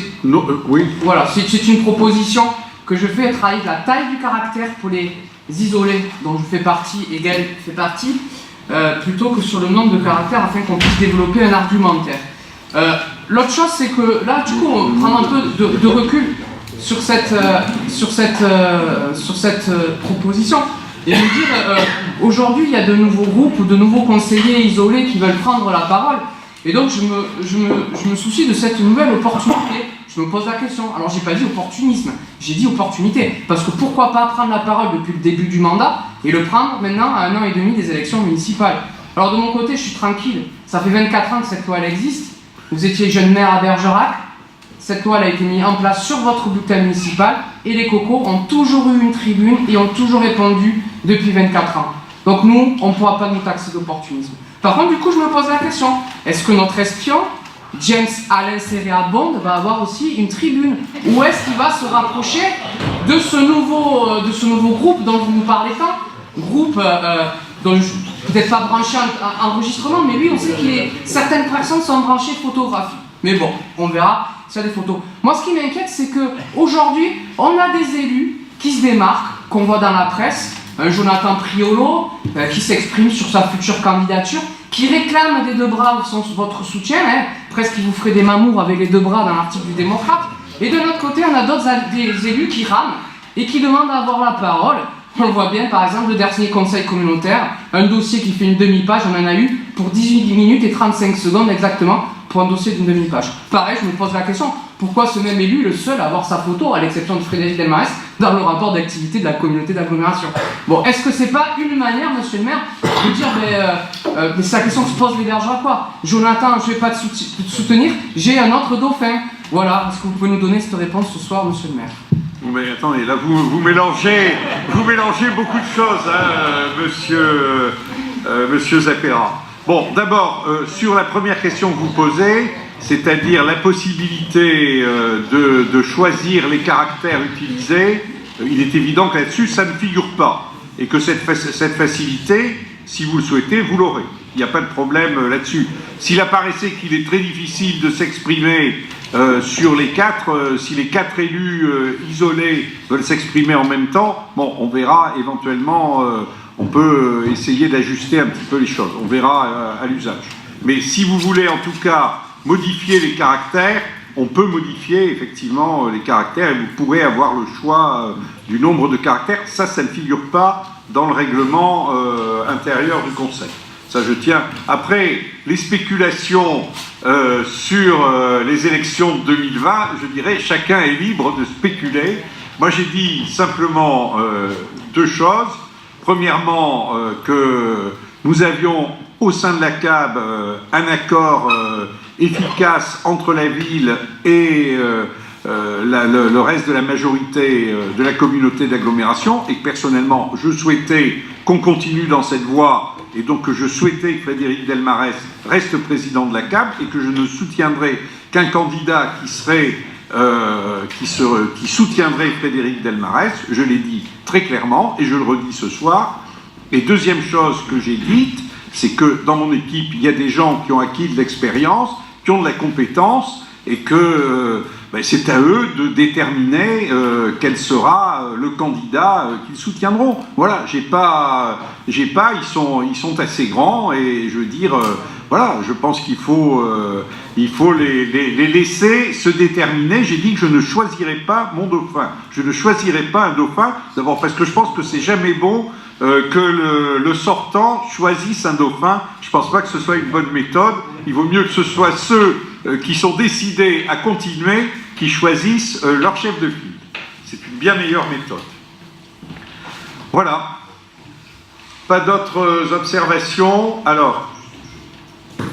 oui. Voilà, c'est une proposition que je fais, travailler de la taille du caractère pour les isolés dont je fais partie et Gaël fait partie, plutôt que sur le nombre de caractères afin qu'on puisse développer un argumentaire. L'autre chose, c'est que là, du coup, on prend un peu de recul sur cette proposition et nous dire aujourd'hui, il y a de nouveaux groupes ou de nouveaux conseillers isolés qui veulent prendre la parole. Et donc, je me soucie de cette nouvelle opportunité. Je me pose la question. Alors, j'ai pas dit opportunisme, j'ai dit opportunité. Parce que pourquoi pas prendre la parole depuis le début du mandat et le prendre maintenant à 1 an et demi des élections municipales. Alors, de mon côté, je suis tranquille. Ça fait 24 ans que cette loi elle existe. Vous étiez jeune maire à Bergerac. Cette loi elle a été mise en place sur votre bulletin municipal et les cocos ont toujours eu une tribune et ont toujours répondu depuis 24 ans. Donc nous, on ne pourra pas nous taxer d'opportunisme. Par contre, du coup, je me pose la question, est-ce que notre espion, James Alain Serrea Bond, va avoir aussi une tribune? Ou est-ce qu'il va se rapprocher de ce nouveau groupe dont vous nous parlez tant? Groupe dont peut-être pas branché en enregistrement, mais lui, on sait que certaines personnes sont branchées photographie. Mais bon, on verra s'il y a des photos. Moi, ce qui m'inquiète, c'est qu'aujourd'hui, on a des élus qui se démarquent, qu'on voit dans la presse, un Jonathan Priolo qui s'exprime sur sa future candidature, qui réclame des 2 bras votre soutien, hein, presque il vous ferait des mamours avec les 2 bras dans l'article du Démocrate. Et de notre côté, on a des élus qui rament et qui demandent à avoir la parole. On le voit bien, par exemple, le dernier conseil communautaire, un dossier qui fait une demi-page, on en a eu pour 18 minutes et 35 secondes exactement pour un dossier d'une demi-page. Pareil, je me pose la question, pourquoi ce même élu est le seul à avoir sa photo, à l'exception de Frédéric Delmarès, dans le rapport d'activité de la communauté d'agglomération? Bon, est-ce que c'est pas une manière, monsieur le maire, de dire, mais c'est la question que se pose les bergers, quoi. Jonathan, je vais pas te soutenir, j'ai un autre dauphin. Voilà, est-ce que vous pouvez nous donner cette réponse ce soir, monsieur le maire? Mais attendez, là vous mélangez beaucoup de choses, hein, monsieur Zappera. Bon, d'abord, sur la première question que vous posez, c'est-à-dire la possibilité de choisir les caractères utilisés, il est évident que là-dessus, ça ne figure pas. Et que cette facilité, si vous le souhaitez, vous l'aurez. Il n'y a pas de problème là-dessus. S'il apparaissait qu'il est très difficile de s'exprimer sur les quatre, si les quatre élus isolés veulent s'exprimer en même temps, bon, on verra éventuellement, on peut essayer d'ajuster un petit peu les choses. On verra à l'usage. Mais si vous voulez en tout cas modifier les caractères, on peut modifier effectivement les caractères et vous pourrez avoir le choix du nombre de caractères. Ça ne figure pas dans le règlement intérieur du Conseil. Ça, je tiens. Après, les spéculations sur les élections de 2020, je dirais, chacun est libre de spéculer. Moi, j'ai dit simplement deux choses. Premièrement, que nous avions au sein de la CAB un accord efficace entre la ville et le reste de la majorité de la communauté d'agglomération et que personnellement, je souhaitais qu'on continue dans cette voie et donc que je souhaitais que Frédéric Delmarès reste président de la CAB et que je ne soutiendrais qu'un candidat qui soutiendrait Frédéric Delmarès. Je l'ai dit très clairement et je le redis ce soir. Et deuxième chose que j'ai dite, c'est que dans mon équipe, il y a des gens qui ont acquis de l'expérience, qui ont de la compétence et que c'est à eux de déterminer quel sera le candidat qu'ils soutiendront. Voilà, ils sont assez grands et je veux dire, voilà, je pense qu'il faut les laisser se déterminer. J'ai dit que je ne choisirais pas mon dauphin. Je ne choisirais pas un dauphin, d'abord parce que je pense que c'est jamais bon que le sortant choisisse un dauphin. Je ne pense pas que ce soit une bonne méthode. Il vaut mieux que ce soit ceux qui sont décidés à continuer qui choisissent leur chef de file. C'est une bien meilleure méthode. Voilà. Pas d'autres observations. Alors. Le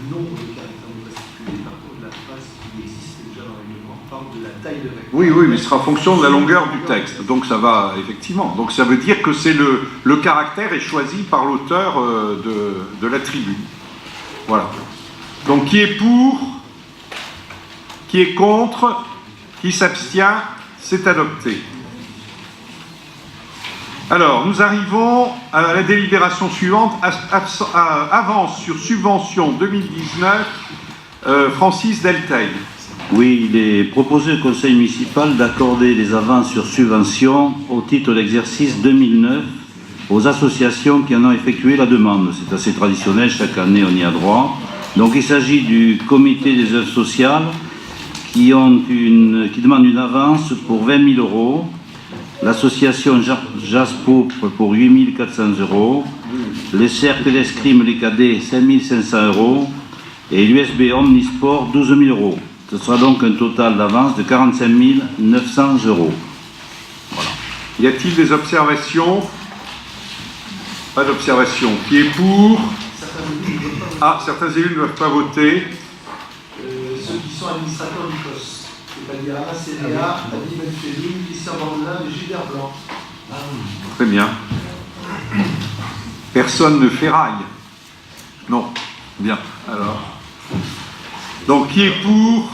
nombre de caractères non particuliers, par contre, la phrase qui existe déjà dans le règlement parle de la taille de rectangle. Oui, mais ce sera en fonction de la longueur du texte. Donc ça va, effectivement. Donc ça veut dire que c'est le caractère est choisi par l'auteur de la tribune. Voilà. Donc qui est pour, qui est contre, qui s'abstient, c'est adopté. Alors, nous arrivons à la délibération suivante, avance sur subvention 2019, Francis Delteil. Oui, il est proposé au conseil municipal d'accorder des avances sur subvention au titre de l'exercice 2009 aux associations qui en ont effectué la demande. C'est assez traditionnel, chaque année on y a droit. Donc il s'agit du comité des œuvres sociales qui demande une avance pour 20 000 €, l'association JASPO pour 8 400 €, les cercles d'escrime, les cadets 5 500 € et l'USB Omnisport 12 000 €. Ce sera donc un total d'avance de 45 900 €. Voilà. Y a-t-il des observations? Pas d'observation. Qui est pour? Ah, certains élus ne doivent pas voter. Ceux qui sont administrateurs du poste, c'est-à-dire Anna Céléa, Annie Benfelou, Christian Bandela et Gilbert Blanc. Très bien. Personne ne ferraille. Non. Bien. Alors. Donc, qui est pour?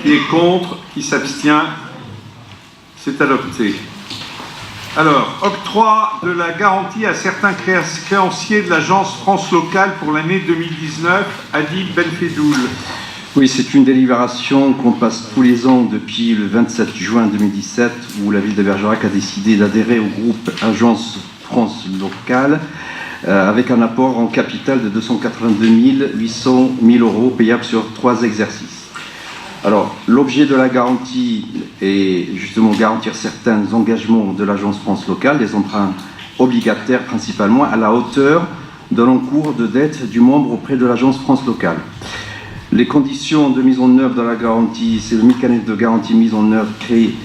Qui est contre? Qui s'abstient? C'est adopté. Alors, octroi de la garantie à certains créanciers de l'agence France Locale pour l'année 2019, Adib Benfeloul. Oui, c'est une délibération qu'on passe tous les ans depuis le 27 juin 2017, où la ville de Bergerac a décidé d'adhérer au groupe Agence France Locale, avec un apport en capital de 282 800 € payable sur 3 exercices. Alors, l'objet de la garantie est justement garantir certains engagements de l'Agence France Locale, des emprunts obligataires principalement, à la hauteur de l'encours de dette du membre auprès de l'Agence France Locale. Les conditions de mise en œuvre de la garantie, c'est le mécanisme de garantie mise en œuvre crée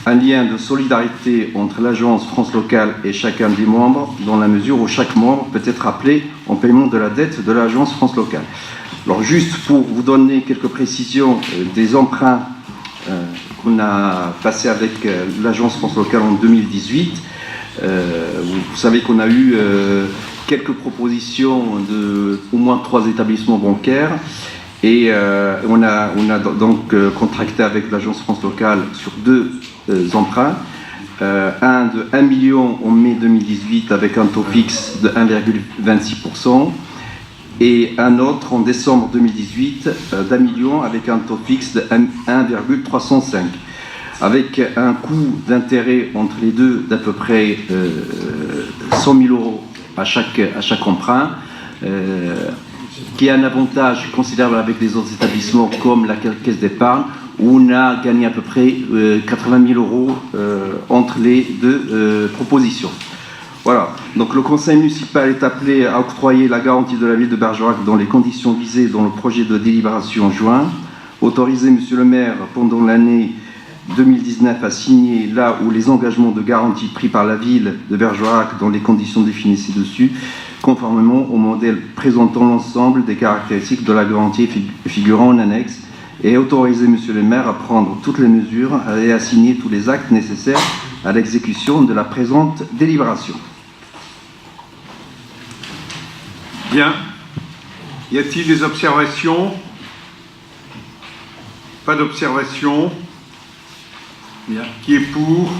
un lien de solidarité entre l'agence France Locale et chacun des membres, dans la mesure où chaque membre peut être appelé en paiement de la dette de l'agence France Locale. Alors juste pour vous donner quelques précisions des emprunts qu'on a passés avec l'agence France Locale en 2018, vous savez qu'on a eu quelques propositions de au moins 3 établissements bancaires. Et on a donc contracté avec l'agence France Locale sur 2 emprunts. Un de 1 million en mai 2018 avec un taux fixe de 1,26% et un autre en décembre 2018 d'1 million avec un taux fixe de 1,305 avec un coût d'intérêt entre les deux d'à peu près 100 000 euros à chaque emprunt. Qui a un avantage considérable avec les autres établissements comme la caisse d'épargne, où on a gagné à peu près 80 000 euros entre les 2 propositions. Voilà, donc le conseil municipal est appelé à octroyer la garantie de la ville de Bergerac dans les conditions visées dans le projet de délibération en juin, autoriser monsieur le maire pendant l'année 2019 à signer là où les engagements de garantie pris par la ville de Bergerac dans les conditions définies ci-dessus, conformément au modèle présentant l'ensemble des caractéristiques de la garantie figurant en annexe, et autoriser monsieur le maire à prendre toutes les mesures et à signer tous les actes nécessaires à l'exécution de la présente délibération. Bien. Y a-t-il des observations? Pas d'observation. Bien. Qui est pour?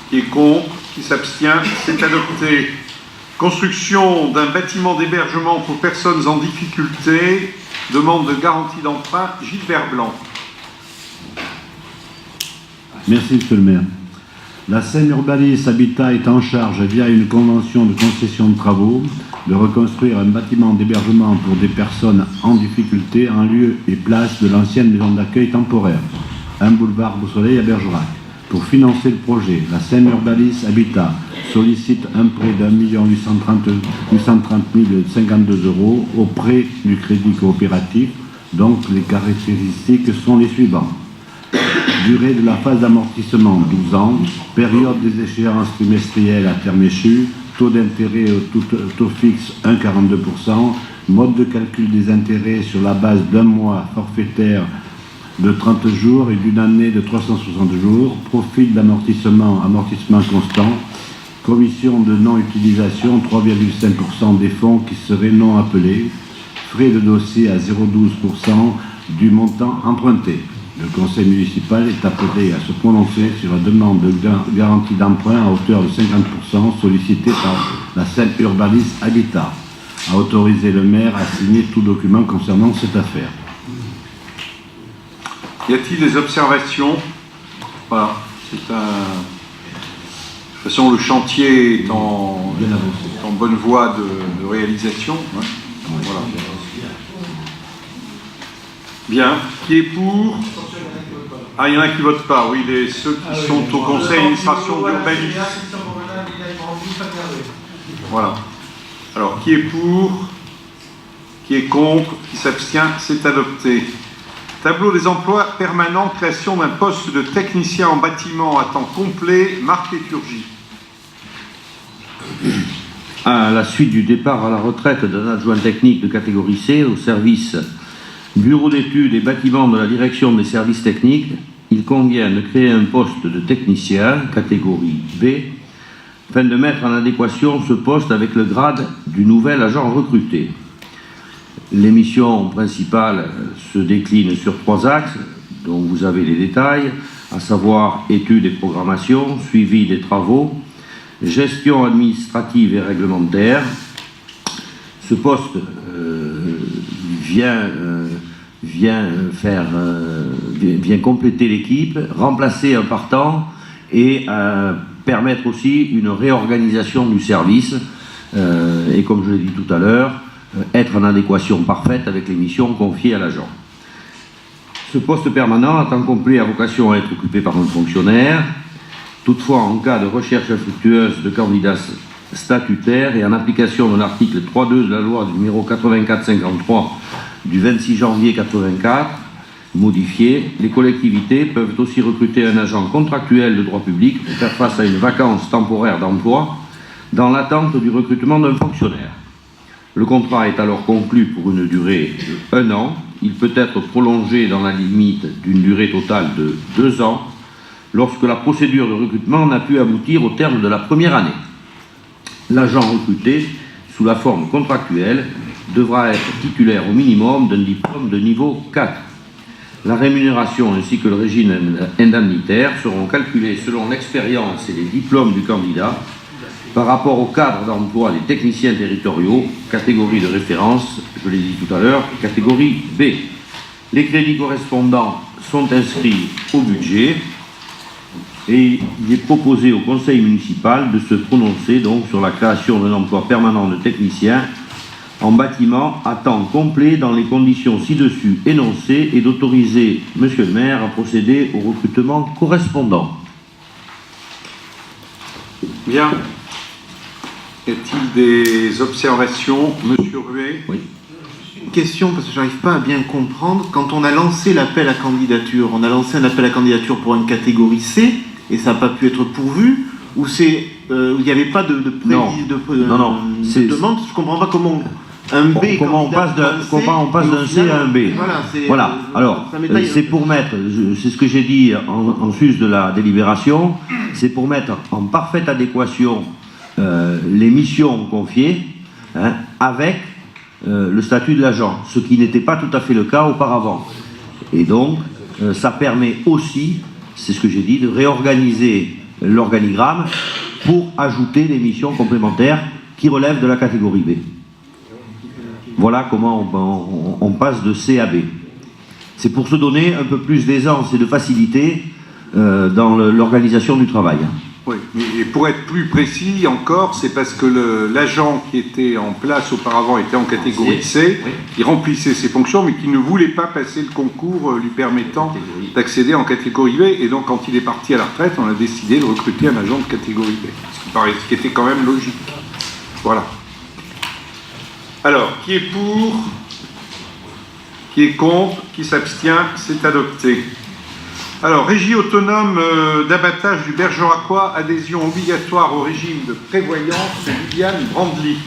Qui est contre? Qui s'abstient? C'est adopté. Construction d'un bâtiment d'hébergement pour personnes en difficulté. Demande de garantie d'emprunt. Gilbert Blanc. Merci, monsieur le maire. La SEM Urbalis Habitat est en charge, via une convention de concession de travaux, de reconstruire un bâtiment d'hébergement pour des personnes en difficulté en lieu et place de l'ancienne maison d'accueil temporaire, un boulevard Beau-Soleil à Bergerac. Pour financer le projet, la SEM Urbalis Habitat sollicite un prêt d'1 830 052 euros auprès du Crédit Coopératif. Donc les caractéristiques sont les suivantes. Durée de la phase d'amortissement 12 ans, période des échéances trimestrielles à terme échu, taux d'intérêt au taux fixe 1,42%, mode de calcul des intérêts sur la base d'un mois forfaitaire de 30 jours et d'une année de 360 jours, profil d'amortissement, amortissement constant, commission de non-utilisation 3,5% des fonds qui seraient non appelés, frais de dossier à 0,12% du montant emprunté. Le conseil municipal est appelé à se prononcer sur la demande de garantie d'emprunt à hauteur de 50% sollicitée par la SEM Urbalis Habitat, à autoriser le maire à signer tout document concernant cette affaire. Y a-t-il des observations? Voilà, c'est un... De toute façon, le chantier est en bonne voie de réalisation. Ouais. Voilà. Bien. Qui est pour? Ah, il y en a qui ne votent pas. Oui, ceux qui sont au conseil d'administration d'urbanisme. Voilà. Alors, qui est pour? Qui est contre? Qui s'abstient? C'est adopté. Tableau des emplois permanents, création d'un poste de technicien en bâtiment à temps complet, Marc Léturgie. À la suite du départ à la retraite d'un adjoint technique de catégorie C au service bureau d'études et bâtiments de la direction des services techniques, il convient de créer un poste de technicien, catégorie B, afin de mettre en adéquation ce poste avec le grade du nouvel agent recruté. Les missions principales se déclinent sur 3 axes, dont vous avez les détails, à savoir études et programmation, suivi des travaux, gestion administrative et réglementaire. Ce poste vient compléter l'équipe, remplacer un partant et permettre aussi une réorganisation du service et, comme je l'ai dit tout à l'heure, être en adéquation parfaite avec les missions confiées à l'agent. Ce poste permanent à temps complet a vocation à être occupé par un fonctionnaire. Toutefois, en cas de recherche infructueuse de candidats statutaires et en application de l'article 3.2 de la loi numéro 84-53 du 26 janvier 1984, modifié, les collectivités peuvent aussi recruter un agent contractuel de droit public pour faire face à une vacance temporaire d'emploi dans l'attente du recrutement d'un fonctionnaire. Le contrat est alors conclu pour une durée de 1 an. Il peut être prolongé dans la limite d'une durée totale de 2 ans lorsque la procédure de recrutement n'a pu aboutir au terme de la première année. L'agent recruté, sous la forme contractuelle, devra être titulaire au minimum d'un diplôme de niveau 4. La rémunération ainsi que le régime indemnitaire seront calculés selon l'expérience et les diplômes du candidat par rapport au cadre d'emploi des techniciens territoriaux, catégorie de référence, je l'ai dit tout à l'heure, catégorie B. Les crédits correspondants sont inscrits au budget et il est proposé au conseil municipal de se prononcer donc sur la création d'un emploi permanent de technicien en bâtiment à temps complet dans les conditions ci-dessus énoncées et d'autoriser monsieur le maire à procéder au recrutement correspondant. Bien. Y a-t-il des observations? Monsieur Ruet? Oui. Une question, parce que je n'arrive pas à bien comprendre. Quand on a lancé l'appel à candidature, on a lancé un appel à candidature pour une catégorie C, et ça n'a pas pu être pourvu, ou c'est il n'y avait pas de demande? Je ne comprends pas comment un B comment on passe d'un C à un B. Voilà. Alors, c'est pour mettre, c'est ce que j'ai dit en sus de la délibération, c'est pour mettre en parfaite adéquation les missions confiées avec le statut de l'agent, ce qui n'était pas tout à fait le cas auparavant. Et donc, ça permet aussi, c'est ce que j'ai dit, de réorganiser l'organigramme pour ajouter des missions complémentaires qui relèvent de la catégorie B. Voilà comment on passe de C à B. C'est pour se donner un peu plus d'aisance et de facilité dans l'organisation du travail. Oui, et pour être plus précis encore, c'est parce que l'agent qui était en place auparavant était en catégorie C, qui remplissait ses fonctions, mais qui ne voulait pas passer le concours lui permettant d'accéder en catégorie B. Et donc, quand il est parti à la retraite, on a décidé de recruter un agent de catégorie B, ce qui était quand même logique. Voilà. Alors, qui est pour? Qui est contre? Qui s'abstient? C'est adopté. Alors, régie autonome d'abattage du Bergeracois, adhésion obligatoire au régime de prévoyance, Liliane Brandly.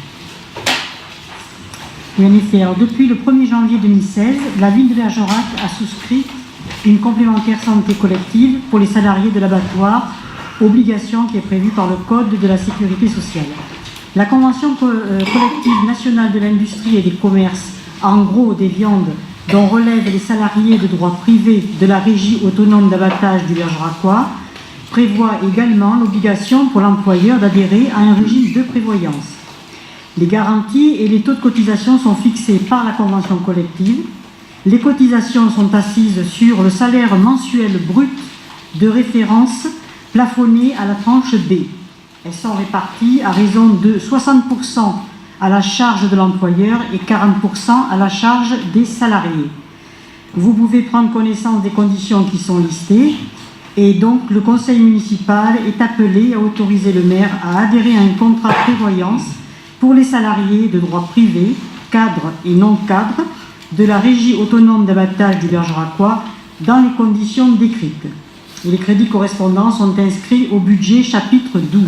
Oui, en effet. Alors, depuis le 1er janvier 2016, la ville de Bergerac a souscrit une complémentaire santé collective pour les salariés de l'abattoir, obligation qui est prévue par le Code de la sécurité sociale. La convention collective nationale de l'industrie et des commerces, en gros des viandes, dont relèvent les salariés de droit privé de la régie autonome d'abattage du Bergeracois, prévoit également l'obligation pour l'employeur d'adhérer à un régime de prévoyance. Les garanties et les taux de cotisation sont fixés par la convention collective. Les cotisations sont assises sur le salaire mensuel brut de référence plafonné à la tranche B. Elles sont réparties à raison de 60% à la charge de l'employeur et 40% à la charge des salariés. Vous pouvez prendre connaissance des conditions qui sont listées et donc le conseil municipal est appelé à autoriser le maire à adhérer à un contrat de prévoyance pour les salariés de droit privé, cadres et non cadres, de la régie autonome d'abattage du Bergeracois dans les conditions décrites. Et les crédits correspondants sont inscrits au budget chapitre 12.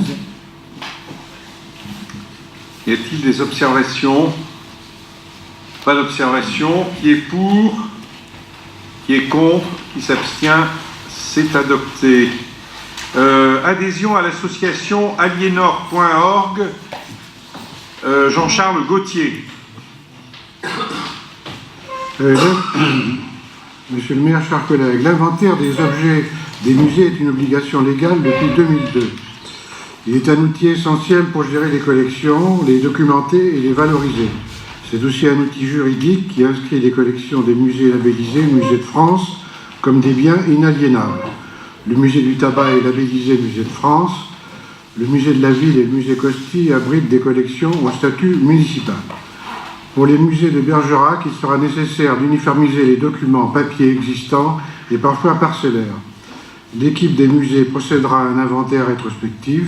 Y a-t-il des observations? Pas d'observation. Qui est pour? Qui est contre? Qui s'abstient? C'est adopté. Adhésion à l'association aliénor.org. Jean-Charles Gauthier. Monsieur le maire, chers collègues, l'inventaire des objets des musées est une obligation légale depuis 2002. Il est un outil essentiel pour gérer les collections, les documenter et les valoriser. C'est aussi un outil juridique qui inscrit les collections des musées labellisés Musée de France comme des biens inaliénables. Le musée du tabac est labellisé Musée de France. Le musée de la ville et le musée Costi abritent des collections au statut municipal. Pour les musées de Bergerac, il sera nécessaire d'uniformiser les documents papier existants et parfois parcellaires. L'équipe des musées procédera à un inventaire rétrospectif.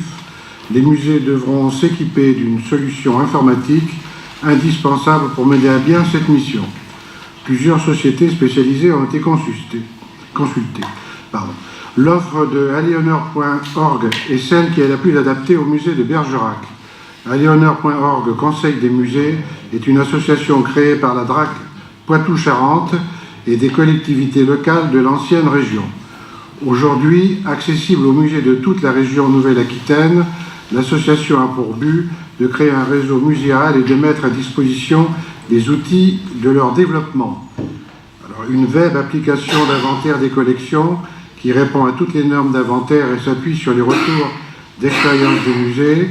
Les musées devront s'équiper d'une solution informatique indispensable pour mener à bien cette mission. Plusieurs sociétés spécialisées ont été consultées. L'offre de Aliénor.org est celle qui est la plus adaptée au musée de Bergerac. Aliénor.org, Conseil des musées, est une association créée par la DRAC Poitou-Charentes et des collectivités locales de l'ancienne région. Aujourd'hui, accessible aux musées de toute la région Nouvelle-Aquitaine, l'association a pour but de créer un réseau muséal et de mettre à disposition des outils de leur développement. Alors, une web application d'inventaire des collections qui répond à toutes les normes d'inventaire et s'appuie sur les retours d'expérience des musées,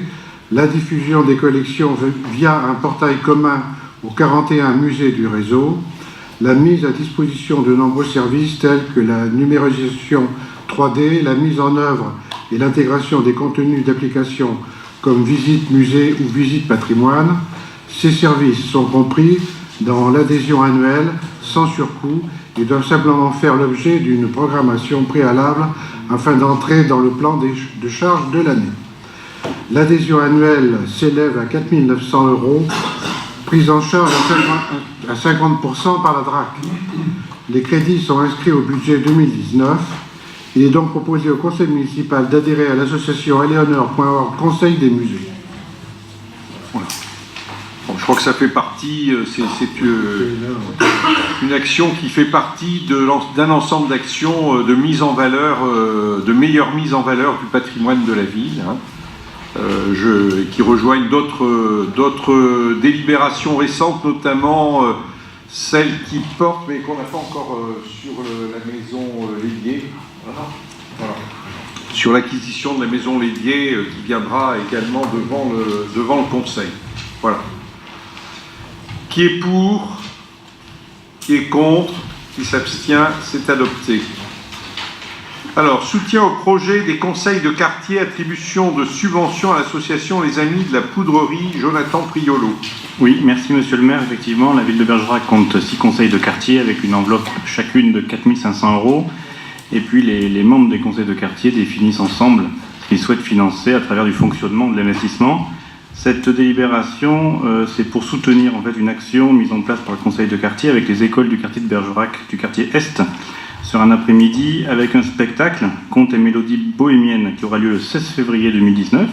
la diffusion des collections via un portail commun aux 41 musées du réseau, la mise à disposition de nombreux services tels que la numérisation 3D, la mise en œuvre et l'intégration des contenus d'applications comme visite musée ou visite patrimoine. Ces services sont compris dans l'adhésion annuelle sans surcoût et doivent simplement faire l'objet d'une programmation préalable afin d'entrer dans le plan de charge de l'année. L'adhésion annuelle s'élève à 4 900 €, prise en charge à 50% par la DRAC. Les crédits sont inscrits au budget 2019. Il est donc proposé au conseil municipal d'adhérer à l'association Aliénor.org, Conseil des musées. Voilà. Bon, je crois que ça fait partie, c'est une action qui fait partie d'un ensemble d'actions de mise en valeur, de meilleure mise en valeur du patrimoine de la ville, qui rejoignent d'autres délibérations récentes, notamment celle qui porte, mais qu'on n'a pas encore sur la maison Lédier. Voilà. Sur l'acquisition de la maison Lédier qui viendra également devant le Conseil. Voilà. Qui est pour? Qui est contre? Qui s'abstient? C'est adopté. Alors, soutien au projet des conseils de quartier, attribution de subventions à l'association Les Amis de la Poudrerie, Jonathan Priolo. Oui, merci Monsieur le maire. Effectivement, la ville de Bergerac compte 6 conseils de quartier avec une enveloppe chacune de 4 500 €. Et puis les membres des conseils de quartier définissent ensemble ce qu'ils souhaitent financer à travers du fonctionnement de l'investissement. Cette délibération, c'est pour soutenir en fait une action mise en place par le conseil de quartier avec les écoles du quartier de Bergerac, du quartier Est, sur un après-midi avec un spectacle, contes et mélodies bohémiennes, qui aura lieu le 16 février 2019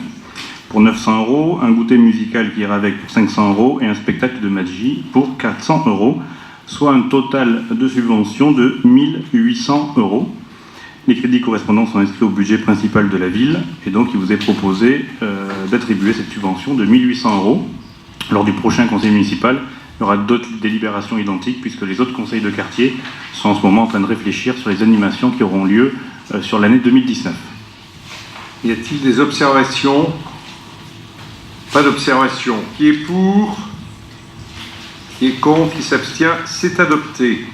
pour 900 €, un goûter musical qui ira avec pour 500 € et un spectacle de magie pour 400 €, soit un total de subvention de 1 800 €. Les crédits correspondants sont inscrits au budget principal de la ville et donc il vous est proposé d'attribuer cette subvention de 1 800 €. Lors du prochain conseil municipal, il y aura d'autres délibérations identiques puisque les autres conseils de quartier sont en ce moment en train de réfléchir sur les animations qui auront lieu sur l'année 2019. Y a-t-il des observations? Pas d'observation. Qui est pour? Qui est contre? Qui s'abstient? C'est adopté.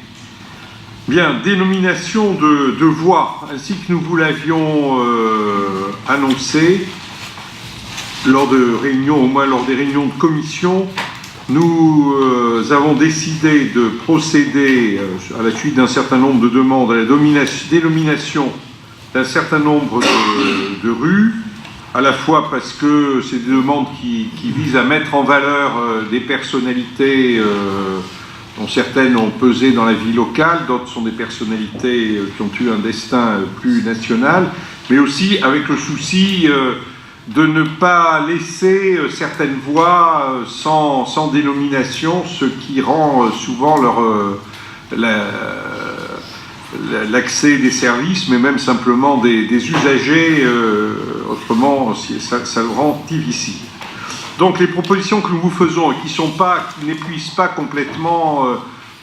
Bien, dénomination de voies, ainsi que nous vous l'avions annoncé lors de réunions, au moins lors des réunions de commission, nous avons décidé de procéder, à la suite d'un certain nombre de demandes, à la dénomination d'un certain nombre de rues, à la fois parce que c'est des demandes qui visent à mettre en valeur des personnalités dont certaines ont pesé dans la vie locale, d'autres sont des personnalités qui ont eu un destin plus national, mais aussi avec le souci de ne pas laisser certaines voies sans dénomination, ce qui rend souvent l'accès des services, mais même simplement des usagers, autrement ça le rend difficile. Donc les propositions que nous vous faisons et qui n'épuisent pas complètement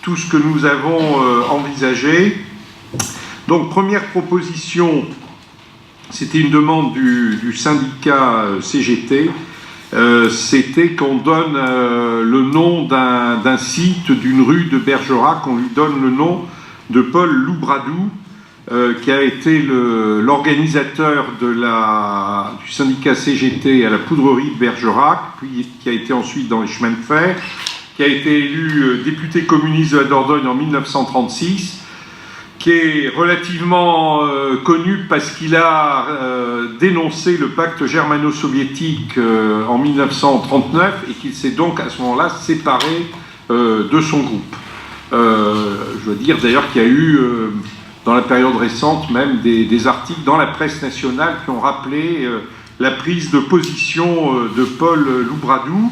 tout ce que nous avons envisagé. Donc première proposition, c'était une demande du syndicat CGT, c'était qu'on donne le nom d'un site, d'une rue de Bergerac, qu'on lui donne le nom de Paul Loubradou, qui a été l'organisateur du syndicat CGT à la Poudrerie de Bergerac, puis qui a été ensuite dans les chemins de fer, qui a été élu député communiste de la Dordogne en 1936, qui est relativement connu parce qu'il a dénoncé le pacte germano-soviétique en 1939 et qu'il s'est donc à ce moment-là séparé de son groupe. Je dois dire d'ailleurs qu'il y a eu, dans la période récente, même des articles dans la presse nationale qui ont rappelé la prise de position de Paul Loubradou.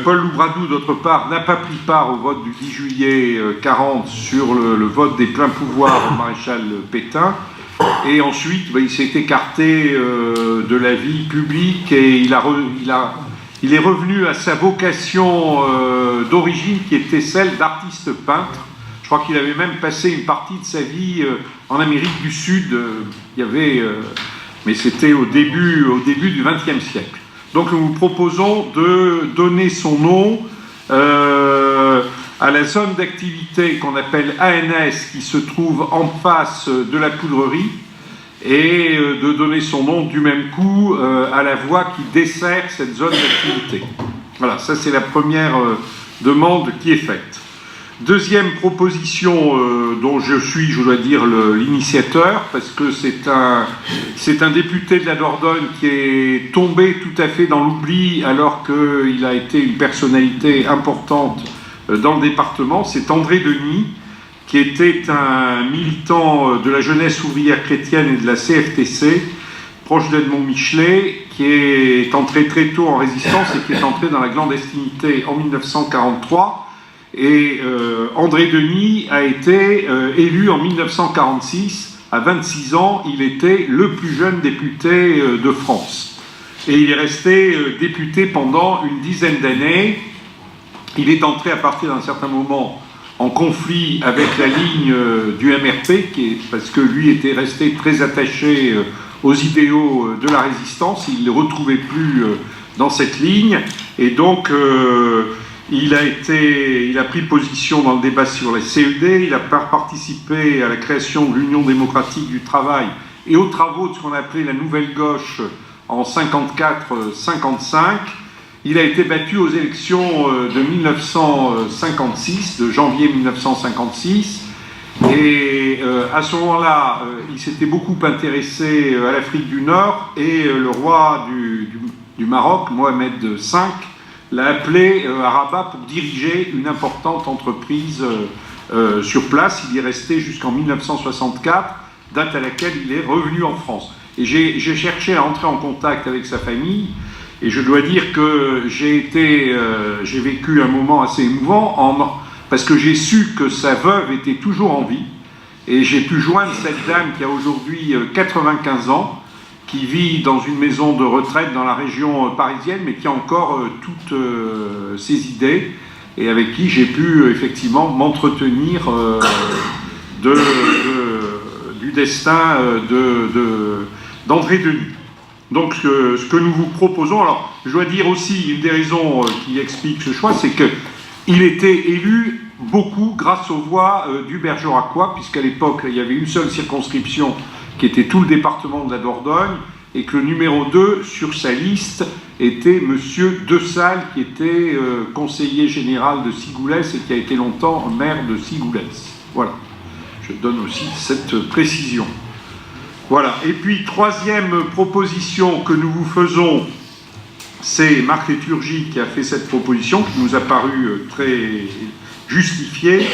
Paul Loubradou, d'autre part, n'a pas pris part au vote du 10 juillet 40 sur le vote des pleins pouvoirs au maréchal Pétain. Et ensuite, il s'est écarté de la vie publique et il est revenu à sa vocation d'origine qui était celle d'artiste peintre. Je crois qu'il avait même passé une partie de sa vie en Amérique du Sud. Mais c'était au début du XXe siècle. Donc nous vous proposons de donner son nom à la zone d'activité qu'on appelle ANS, qui se trouve en face de la poudrerie, et de donner son nom du même coup à la voie qui dessert cette zone d'activité. Voilà, ça c'est la première demande qui est faite. Deuxième proposition dont je suis, je dois dire, l'initiateur, parce que c'est un député de la Dordogne qui est tombé tout à fait dans l'oubli alors qu'il a été une personnalité importante dans le département, c'est André Denis, qui était un militant de la jeunesse ouvrière chrétienne et de la CFTC, proche d'Edmond Michelet, qui est entré très tôt en résistance et qui est entré dans la clandestinité en 1943. Et André Denis a été élu en 1946. À 26 ans, il était le plus jeune député de France. Et il est resté député pendant une dizaine d'années. Il est entré à partir d'un certain moment en conflit avec la ligne du MRP, parce que lui était resté très attaché aux idéaux de la résistance. Il ne les retrouvait plus dans cette ligne. Et donc... il a pris position dans le débat sur les CED, il a participé à la création de l'Union démocratique du travail et aux travaux de ce qu'on appelait la Nouvelle Gauche en 54-55. Il a été battu aux élections de 1956, de janvier 1956. Et à ce moment-là, il s'était beaucoup intéressé à l'Afrique du Nord et le roi du Maroc, Mohamed V, l'a appelé à Rabat pour diriger une importante entreprise sur place. Il y est resté jusqu'en 1964, date à laquelle il est revenu en France. Et j'ai cherché à entrer en contact avec sa famille, et je dois dire que j'ai vécu un moment assez émouvant, parce que j'ai su que sa veuve était toujours en vie, et j'ai pu joindre cette dame qui a aujourd'hui 95 ans, qui vit dans une maison de retraite dans la région parisienne, mais qui a encore toutes ses idées, et avec qui j'ai pu effectivement m'entretenir du destin d'André Denis. Donc ce que nous vous proposons, alors je dois dire aussi, une des raisons qui explique ce choix, c'est qu'il était élu beaucoup grâce aux voix du Bergeracois, puisqu'à l'époque il y avait une seule circonscription qui était tout le département de la Dordogne, et que le numéro 2 sur sa liste était Monsieur De Salles, qui était conseiller général de Sigoulès et qui a été longtemps maire de Sigoulès. Voilà, je donne aussi cette précision. Voilà, et puis troisième proposition que nous vous faisons, c'est Marc Léturgie qui a fait cette proposition, qui nous a paru très justifiée,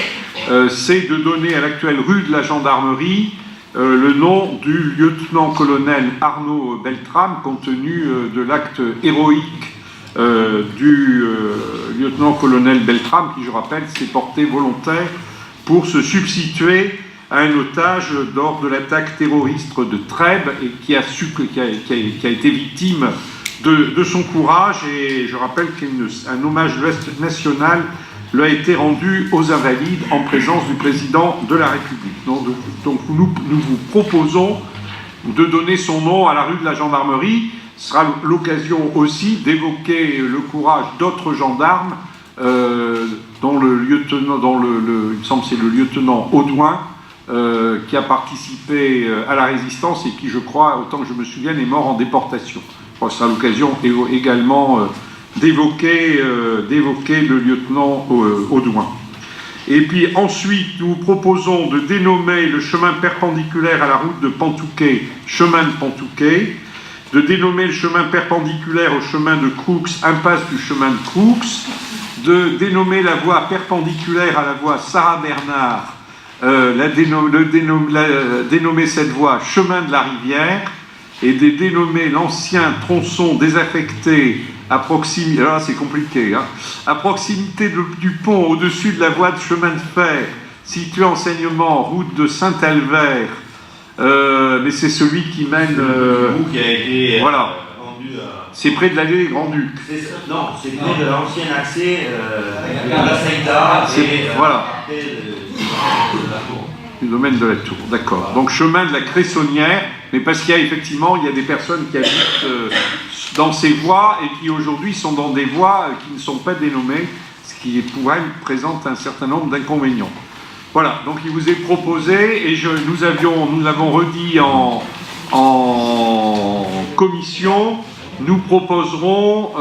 c'est de donner à l'actuelle rue de la Gendarmerie le nom du lieutenant-colonel Arnaud Beltrame, compte tenu de l'acte héroïque du lieutenant-colonel Beltrame, qui, je rappelle, s'est porté volontaire pour se substituer à un otage lors de l'attaque terroriste de Trèbes et qui a été victime de son courage. Et je rappelle qu'un hommage national lui a été rendu aux Invalides en présence du président de la République. Donc nous vous proposons de donner son nom à la rue de la Gendarmerie. Ce sera l'occasion aussi d'évoquer le courage d'autres gendarmes, dont il me semble que c'est le lieutenant Audouin, qui a participé à la résistance et qui, je crois, autant que je me souvienne, est mort en déportation. Je crois que ce sera l'occasion également d'évoquer le lieutenant Audouin. Et puis ensuite, nous vous proposons de dénommer le chemin perpendiculaire à la route de Pantouquet, chemin de Pantouquet, de dénommer le chemin perpendiculaire au chemin de Croux, impasse du chemin de Croux, de dénommer la voie perpendiculaire à la voie Sarah-Bernard, dénommer cette voie chemin de la rivière, et de dénommer l'ancien tronçon désaffecté à proximité, là c'est compliqué, hein, à proximité du pont au-dessus de la voie de chemin de fer, situé enseignement route de Saint-Albert, mais c'est celui qui mène... qui a été voilà. vendu à... C'est près de l'allée des Grands-Ducs. Non, c'est près de l'ancien accès de la Saïda et voilà. de la Tour. Du domaine de la Tour, d'accord. Donc chemin de la Cressonnière, mais parce qu'il y a effectivement, il y a des personnes qui habitent dans ces voies et qui aujourd'hui sont dans des voies qui ne sont pas dénommées, ce qui pour elles présente un certain nombre d'inconvénients. Voilà, donc il vous est proposé, et nous l'avons redit en commission, nous proposerons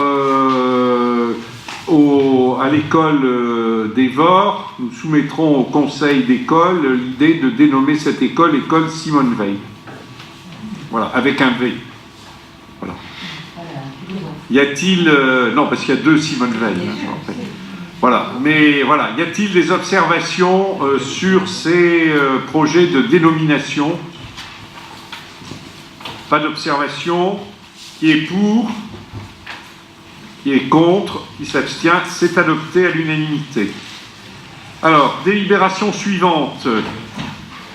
à l'école d'Evore, nous soumettrons au conseil d'école l'idée de dénommer cette école école Simone Veil. Voilà, avec un V. Voilà. Y a-t-il... non, parce qu'il y a deux Simone Veil. Hein, voilà, mais voilà, y a-t-il des observations sur ces projets de dénomination? Pas d'observation. Qui est pour? Qui est contre? Qui s'abstient? C'est adopté à l'unanimité. Alors, délibération suivante.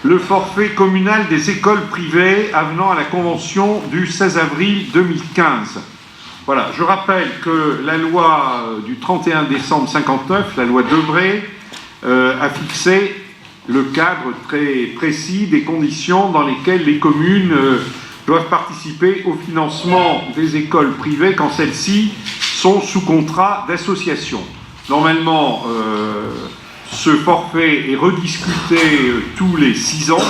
Le forfait communal des écoles privées avenant à la Convention du 16 avril 2015. Voilà, je rappelle que la loi du 31 décembre 59, la loi Debré, a fixé le cadre très précis des conditions dans lesquelles les communes doivent participer au financement des écoles privées quand celles-ci sont sous contrat d'association. Normalement, ce forfait est rediscuté tous les 6 ans,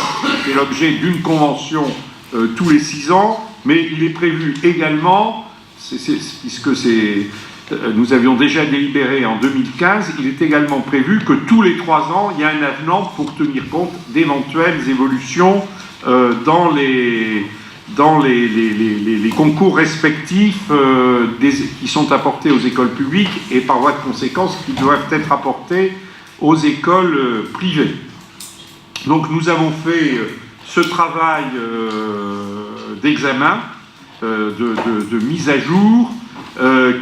c'est l'objet d'une convention tous les 6 ans, mais il est prévu également, puisque nous avions déjà délibéré en 2015, il est également prévu que tous les 3 ans, il y a un avenant pour tenir compte d'éventuelles évolutions dans les concours respectifs qui sont apportés aux écoles publiques et par voie de conséquence qui doivent être apportés aux écoles privées. Donc nous avons fait ce travail d'examen, de mise à jour,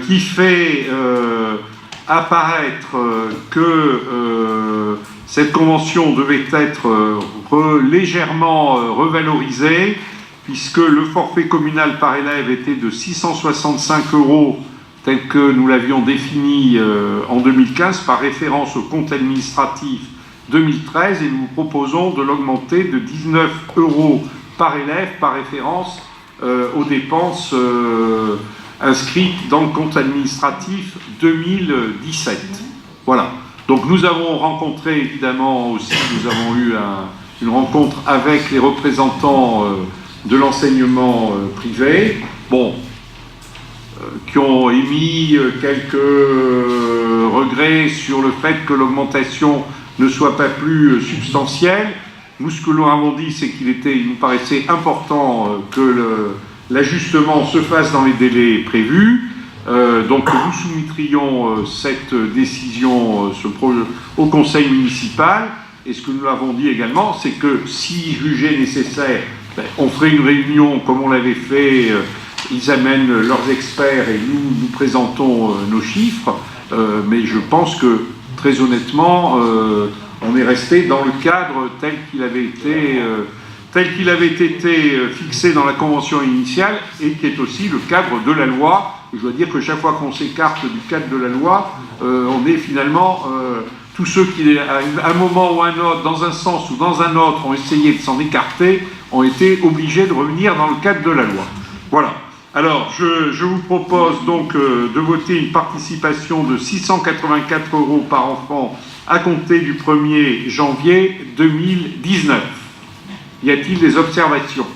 qui fait apparaître que cette convention devait être légèrement revalorisée, puisque le forfait communal par élève était de 665 € tel que nous l'avions défini en 2015 par référence au compte administratif 2013, et nous vous proposons de l'augmenter de 19 € par élève par référence aux dépenses inscrites dans le compte administratif 2017. Voilà. Donc nous avons rencontré évidemment aussi, nous avons eu une rencontre avec les représentants de l'enseignement privé, bon, qui ont émis quelques regrets sur le fait que l'augmentation ne soit pas plus substantielle. Nous, ce que nous avons dit, c'est qu'il nous paraissait important que l'ajustement se fasse dans les délais prévus. Donc nous soumettrions cette décision au conseil municipal. Et ce que nous avons dit également, c'est que si jugé nécessaire, on ferait une réunion comme on l'avait fait, ils amènent leurs experts et nous présentons nos chiffres, mais je pense que très honnêtement, on est resté dans le cadre tel qu'il avait été fixé dans la convention initiale et qui est aussi le cadre de la loi. Je dois dire que chaque fois qu'on s'écarte du cadre de la loi, on est finalement... tous ceux qui, à un moment ou un autre, dans un sens ou dans un autre, ont essayé de s'en écarter, ont été obligés de revenir dans le cadre de la loi. Voilà. Alors, je vous propose donc de voter une participation de 684 € par enfant à compter du 1er janvier 2019. Y a-t-il des observations?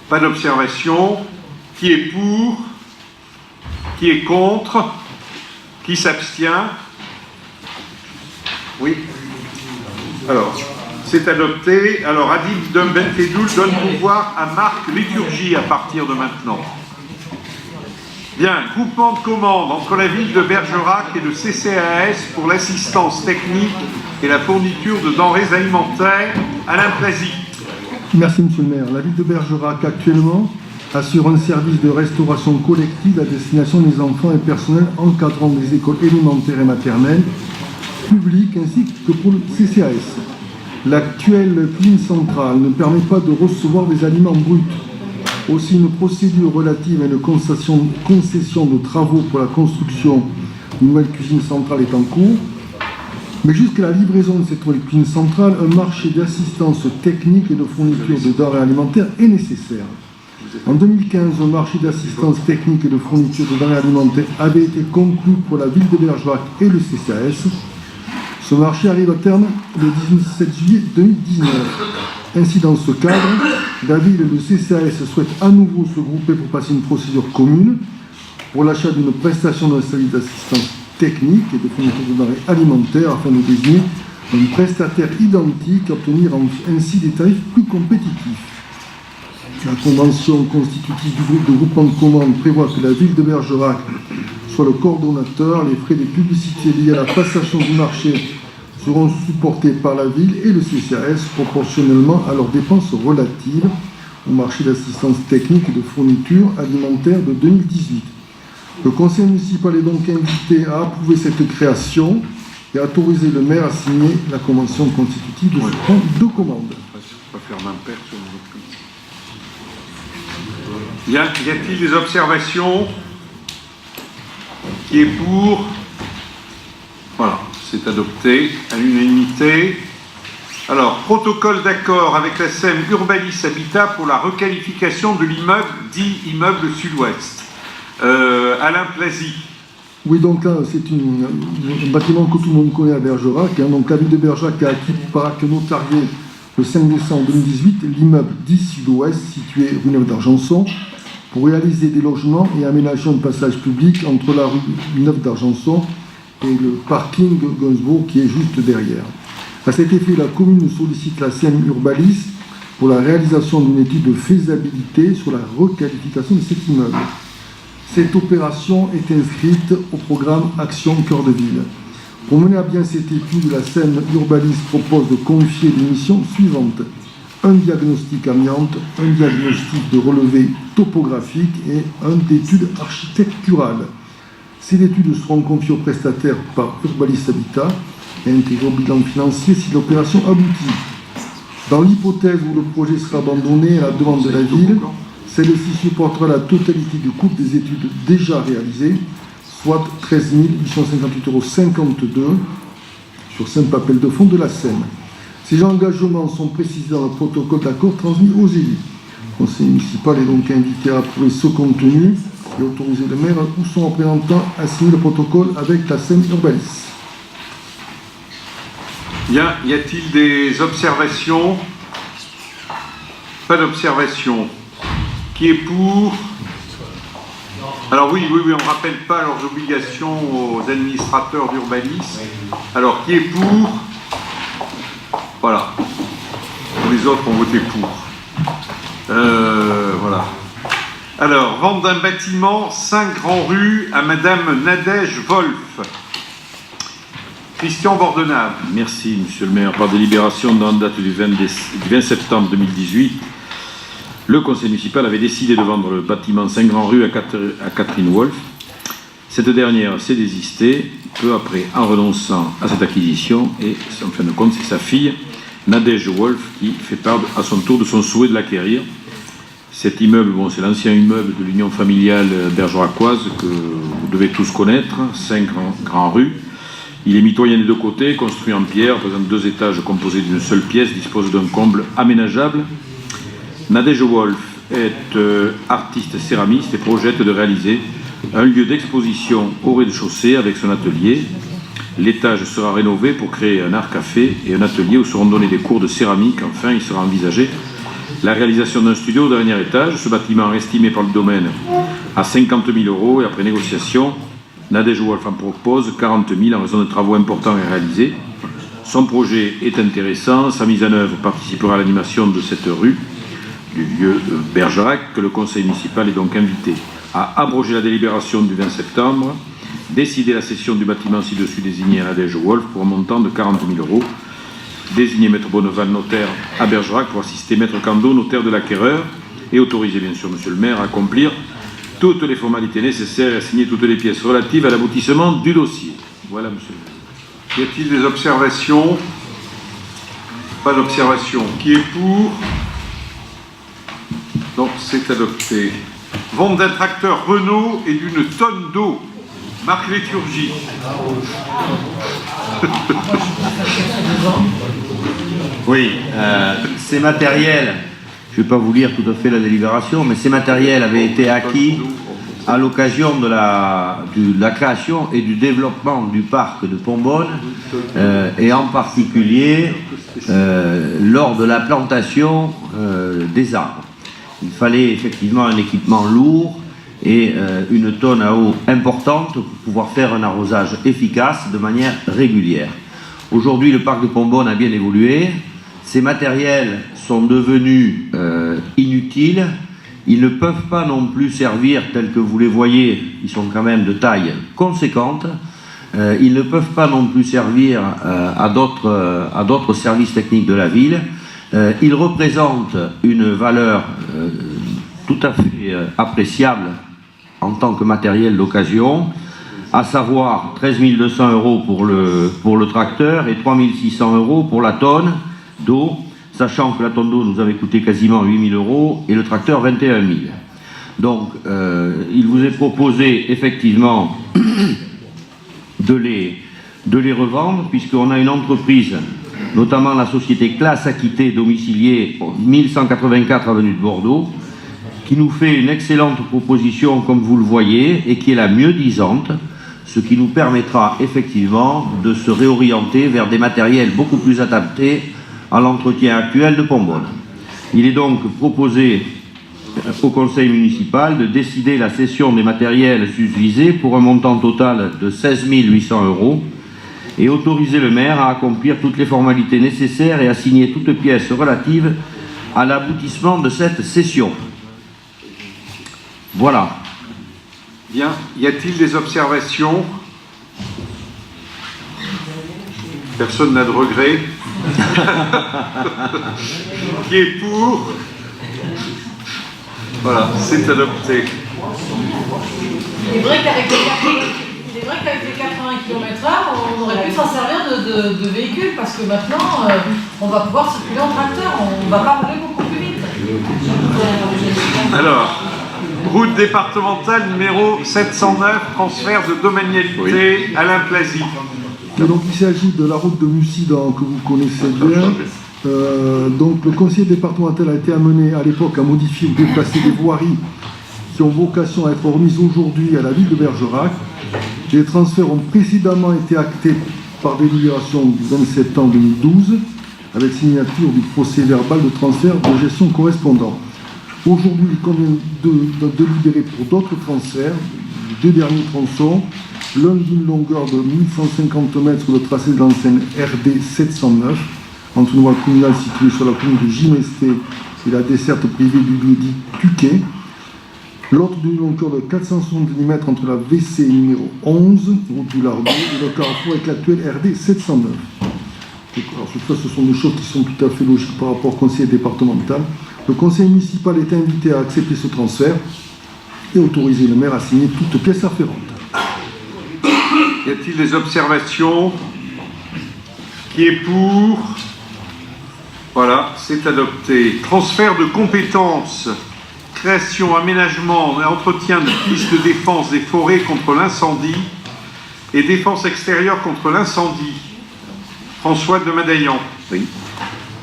Pas d'observation. Qui est pour? Qui est contre? Qui s'abstient? Oui. Alors, C'est adopté. Alors, Adib Benfedoul donne pouvoir à Marc Liturgie à partir de maintenant. Bien, groupement de commande entre la ville de Bergerac et le CCAS pour l'assistance technique et la fourniture de denrées alimentaires. Alain Plazy. Merci, Monsieur le maire. La ville de Bergerac, actuellement, assure un service de restauration collective à destination des enfants et personnels encadrant des écoles élémentaires et maternelles, publiques ainsi que pour le CCAS. L'actuelle cuisine centrale ne permet pas de recevoir des aliments bruts. Aussi, une procédure relative à une concession de travaux pour la construction d'une nouvelle cuisine centrale est en cours. Mais jusqu'à la livraison de cette nouvelle cuisine centrale, un marché d'assistance technique et de fourniture de denrées alimentaires est nécessaire. En 2015, un marché d'assistance technique et de fourniture de denrées alimentaires avait été conclu pour la ville de Bergerac et le CCAS. Ce marché arrive à terme le 17 juillet 2019. Ainsi, dans ce cadre, la ville et le CCAS souhaitent à nouveau se grouper pour passer une procédure commune pour l'achat d'une prestation d'un service d'assistance technique et de fourniture de denrées alimentaires afin de désigner un prestataire identique et obtenir ainsi des tarifs plus compétitifs. La convention constitutive du groupe de groupement de commande prévoit que la ville de Bergerac soit le coordonnateur. Les frais de publicité liés à la passation du marché seront supportés par la ville et le CCAS proportionnellement à leurs dépenses relatives au marché d'assistance technique et de fourniture alimentaire de 2018. Le conseil municipal est donc invité à approuver cette création et à autoriser le maire à signer la convention constitutive de ce plan de commande. Y a-t-il des observations? Qui est pour? Voilà, c'est adopté à l'unanimité. Alors, protocole d'accord avec la SEM Urbalis Habitat pour la requalification de l'immeuble dit immeuble Sud-Ouest. Alain Plazy. Oui, donc là, c'est un bâtiment que tout le monde connaît à Bergerac. Donc la ville de Bergerac a acquis par acte notarié le 5 décembre 2018 l'immeuble dit Sud-Ouest situé rue Neuve d'Argenson pour réaliser des logements et aménager un passage public entre la rue Neuve d'Argenson et le parking Gainsbourg qui est juste derrière. À cet effet, la commune sollicite la SEM Urbalis pour la réalisation d'une étude de faisabilité sur la requalification de cet immeuble. Cette opération est inscrite au programme Action Cœur de Ville. Pour mener à bien cette étude, la SEM Urbalis propose de confier les missions suivantes. Un diagnostic amiante, un diagnostic de relevé topographique et un d'étude architecturale. Ces études seront confiées au prestataire par Urbalis Habitat et intégrées au bilan financier si l'opération aboutit. Dans l'hypothèse où le projet sera abandonné à la demande de la ville, celle-ci supportera la totalité du coût des études déjà réalisées, soit 13 858,52 € sur simple appel de fonds de la SEM. Ces engagements sont précisés dans le protocole d'accord transmis aux élus. Le conseil municipal est donc invité à approuver ce contenu et autoriser le maire ou son représentant à signer le protocole avec la SEM Urbalis. Bien, y a-t-il des observations? Pas d'observation. Qui est pour? Alors oui, on ne rappelle pas leurs obligations aux administrateurs d'Urbalis. Alors, qui est pour? Voilà. Les autres ont voté pour. Voilà. Alors, vente d'un bâtiment 5 Grand Rue à Madame Nadège Wolf. Christian Bordenave. Merci, Monsieur le maire. Par délibération en date du 20 septembre 2018, le conseil municipal avait décidé de vendre le bâtiment 5 Grand Rue à Catherine Wolf. Cette dernière s'est désistée peu après en renonçant à cette acquisition et, en fin de compte, c'est sa fille, Nadège Wolf, qui fait part à son tour de son souhait de l'acquérir. Cet immeuble, c'est l'ancien immeuble de l'Union familiale bergeracoise que vous devez tous connaître, 5 Grand Rue. Il est mitoyen des deux côtés, construit en pierre, présente 2 étages composés d'une seule pièce, dispose d'un comble aménageable. Nadège Wolf est artiste céramiste et projette de réaliser un lieu d'exposition au rez-de-chaussée avec son atelier. L'étage sera rénové pour créer un art-café et un atelier où seront donnés des cours de céramique. Enfin, il sera envisagé la réalisation d'un studio au dernier étage. Ce bâtiment est estimé par le domaine à 50 000 € et après négociation, Nadège Wolf en propose 40 000 en raison de travaux importants à réaliser. son projet est intéressant, sa mise en œuvre participera à l'animation de cette rue du vieux Bergerac, que le conseil municipal est donc invité à abroger la délibération du 20 septembre, décider la cession du bâtiment ci-dessus désigné à Nadège Wolf pour un montant de 40 000 €, désigner Maître Bonneval notaire à Bergerac pour assister Maître Cando, notaire de l'acquéreur, et autoriser bien sûr Monsieur le maire à accomplir toutes les formalités nécessaires et à signer toutes les pièces relatives à l'aboutissement du dossier. Voilà, monsieur le maire. Y a-t-il des observations? Pas d'observation. Qui est pour? Donc c'est adopté. Vente d'un tracteur Renault et d'une tonne d'eau. Marc Léturgie. Oui, ces matériels, je ne vais pas vous lire tout à fait la délibération, mais ces matériels avaient été acquis à l'occasion de la création et du développement du parc de Pombonne, et en particulier lors de la plantation des arbres. Il fallait effectivement un équipement lourd et une tonne à eau importante pour pouvoir faire un arrosage efficace de manière régulière. Aujourd'hui, le parc de Pombonne a bien évolué. Ces matériels sont devenus inutiles. Ils ne peuvent pas non plus servir tels que vous les voyez, ils sont quand même de taille conséquente. Ils ne peuvent pas non plus servir à d'autres services techniques de la ville. Ils représentent une valeur tout à fait appréciable en tant que matériel d'occasion, à savoir 13 200 € pour le tracteur et 3 600 € pour la tonne d'eau, sachant que la tonne d'eau nous avait coûté quasiment 8 000 € et le tracteur 21 000. Donc, il vous est proposé effectivement de les revendre, puisqu'on a une entreprise, notamment la société Classe Acquitté domiciliée 1184 avenue de Bordeaux, qui nous fait une excellente proposition, comme vous le voyez, et qui est la mieux disante, ce qui nous permettra effectivement de se réorienter vers des matériels beaucoup plus adaptés à l'entretien actuel de Pombonne. Il est donc proposé au conseil municipal de décider la cession des matériels susvisés pour un montant total de 16 800 € et autoriser le maire à accomplir toutes les formalités nécessaires et à signer toutes pièces relatives à l'aboutissement de cette cession. Voilà. Bien. Y a-t-il des observations? Personne n'a de regret. Qui est pour? Voilà, c'est adopté. Il est vrai qu'avec les 80 km/h, on aurait pu s'en servir de véhicule, parce que maintenant, on va pouvoir circuler en tracteur, on ne va pas rouler beaucoup plus vite. Alors, route départementale numéro 709, transfert de domanialité Alain Plazy. Donc il s'agit de la route de Mussidan que vous connaissez bien. Donc le conseil départemental a été amené à l'époque à modifier ou déplacer des voiries qui ont vocation à être remises aujourd'hui à la ville de Bergerac. Les transferts ont précédemment été actés par délibération du 20 septembre 2012 avec signature du procès verbal de transfert de gestion correspondant. Aujourd'hui, il convient de délibérer pour d'autres transferts, les deux derniers tronçons, l'un d'une longueur de 1150 mètres sur le tracé de l'ancienne RD 709, entre une voie communale située sur la commune de Gimesté et la desserte privée du lieu dit Tuquet. L'autre d'une longueur de 470 mètres entre la WC numéro 11, route du Lardot, et le carrefour avec l'actuel RD 709. Alors, ce sont des choses qui sont tout à fait logiques par rapport au conseil départemental. Le conseil municipal est invité à accepter ce transfert et autoriser le maire à signer toute pièce afférente. Y a-t-il des observations? Qui est pour? Voilà, c'est adopté. Transfert de compétences, création, aménagement et entretien de pistes de défense des forêts contre l'incendie et défense extérieure contre l'incendie. François de Madaillan. Oui.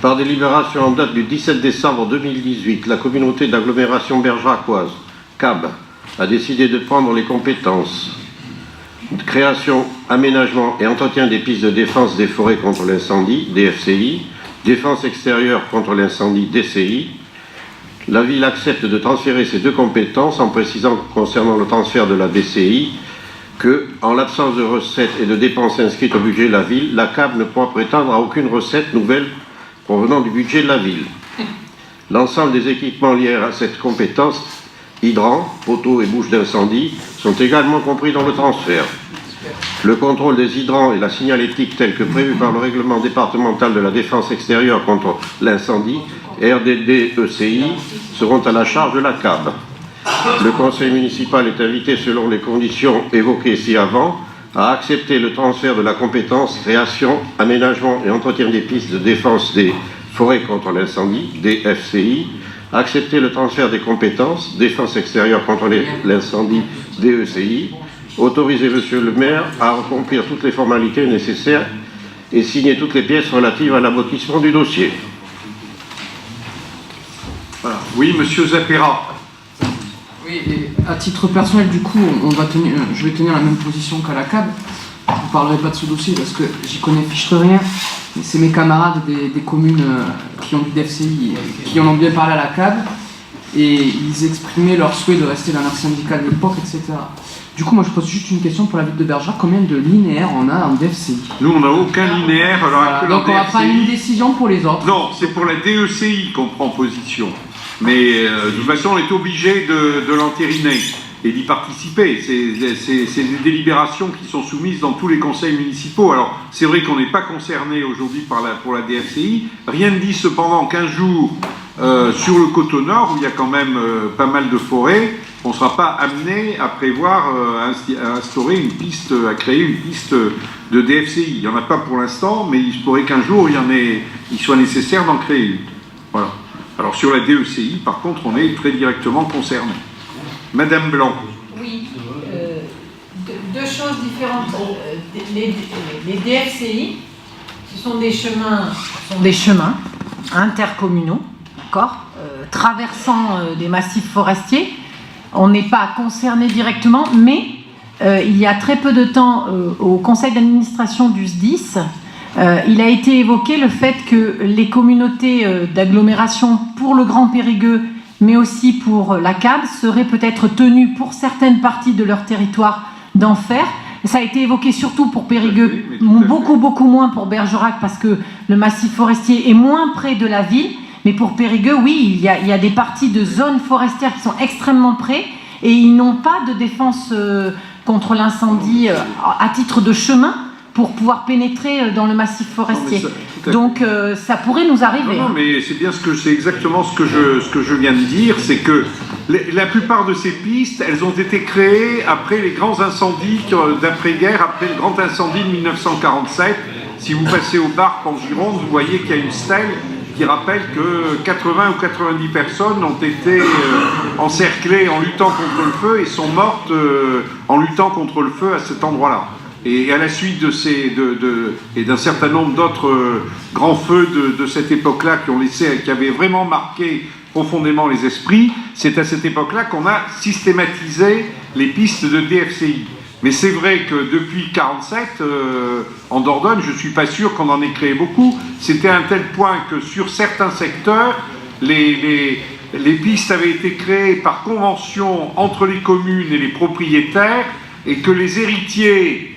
Par délibération en date du 17 décembre 2018, la communauté d'agglomération bergeracoise, CAB, a décidé de prendre les compétences de création, aménagement et entretien des pistes de défense des forêts contre l'incendie, DFCI, défense extérieure contre l'incendie, DCI. La ville accepte de transférer ces deux compétences en précisant que concernant le transfert de la DCI, que, en l'absence de recettes et de dépenses inscrites au budget de la ville, la CAB ne pourra prétendre à aucune recette nouvelle provenant du budget de la ville. L'ensemble des équipements liés à cette compétence, hydrants, poteaux et bouches d'incendie, sont également compris dans le transfert. Le contrôle des hydrants et la signalétique telle que prévue par le règlement départemental de la défense extérieure contre l'incendie, RDD-ECI, seront à la charge de la CAB. Le conseil municipal est invité, selon les conditions évoquées ci-avant, à accepter le transfert de la compétence création, aménagement et entretien des pistes de défense des forêts contre l'incendie, DFCI, accepter le transfert des compétences défense extérieure contre l'incendie, DECI, autoriser monsieur le maire à accomplir toutes les formalités nécessaires et signer toutes les pièces relatives à l'aboutissement du dossier. Voilà. Oui, monsieur Zappera. Oui, et à titre personnel, du coup, je vais tenir la même position qu'à la CAB. Je ne vous parlerai pas de ce dossier parce que j'y connais fiche rien. C'est mes camarades des communes qui ont du DFCI, qui en ont bien parlé à la CAB, et ils exprimaient leur souhait de rester dans leur syndicat de l'époque, etc. Du coup, moi je pose juste une question pour la ville de Bergerac. Combien de linéaires on a en DFCI? Nous, on n'a aucun linéaire. Alors, donc on va prendre une décision pour les autres. Non, c'est pour la DECI qu'on prend position. Mais de toute façon, on est obligé de l'entériner et d'y participer. C'est des délibérations qui sont soumises dans tous les conseils municipaux. Alors, c'est vrai qu'on n'est pas concerné aujourd'hui pour la DFCI. Rien ne dit cependant qu'un jour, sur le Coteau Nord, où il y a quand même pas mal de forêts, on ne sera pas amené à prévoir, à instaurer une piste, à créer une piste de DFCI. Il n'y en a pas pour l'instant, mais il se pourrait qu'un jour, il soit nécessaire d'en créer une. Voilà. Alors sur la DECI, par contre, on est très directement concerné. Madame Blanc. Oui, deux choses différentes. Les DFCI, ce sont des chemins intercommunaux, d'accord, traversant des massifs forestiers. On n'est pas concerné directement, mais il y a très peu de temps, au conseil d'administration du SDIS, il a été évoqué le fait que les communautés d'agglomération pour le Grand Périgueux, mais aussi pour la CAB, seraient peut-être tenues pour certaines parties de leur territoire d'en faire. Ça a été évoqué surtout pour Périgueux, beaucoup moins pour Bergerac, parce que le massif forestier est moins près de la ville. Mais pour Périgueux, oui, il y a des parties de zones forestières qui sont extrêmement près et ils n'ont pas de défense contre l'incendie à titre de chemin pour pouvoir pénétrer dans le massif forestier. Donc ça pourrait nous arriver. Non, mais c'est exactement ce que je viens de dire, c'est que la plupart de ces pistes, elles ont été créées après les grands incendies d'après-guerre, après le grand incendie de 1947. Si vous passez au Barque en Gironde, vous voyez qu'il y a une stèle qui rappelle que 80 ou 90 personnes ont été encerclées en luttant contre le feu et sont mortes en luttant contre le feu à cet endroit-là. Et à la suite d'un certain nombre d'autres grands feux de cette époque-là qui avaient vraiment marqué profondément les esprits, c'est à cette époque-là qu'on a systématisé les pistes de DFCI. Mais c'est vrai que depuis 1947, en Dordogne, je ne suis pas sûr qu'on en ait créé beaucoup. C'était à un tel point que sur certains secteurs, les pistes avaient été créées par convention entre les communes et les propriétaires, et que les héritiers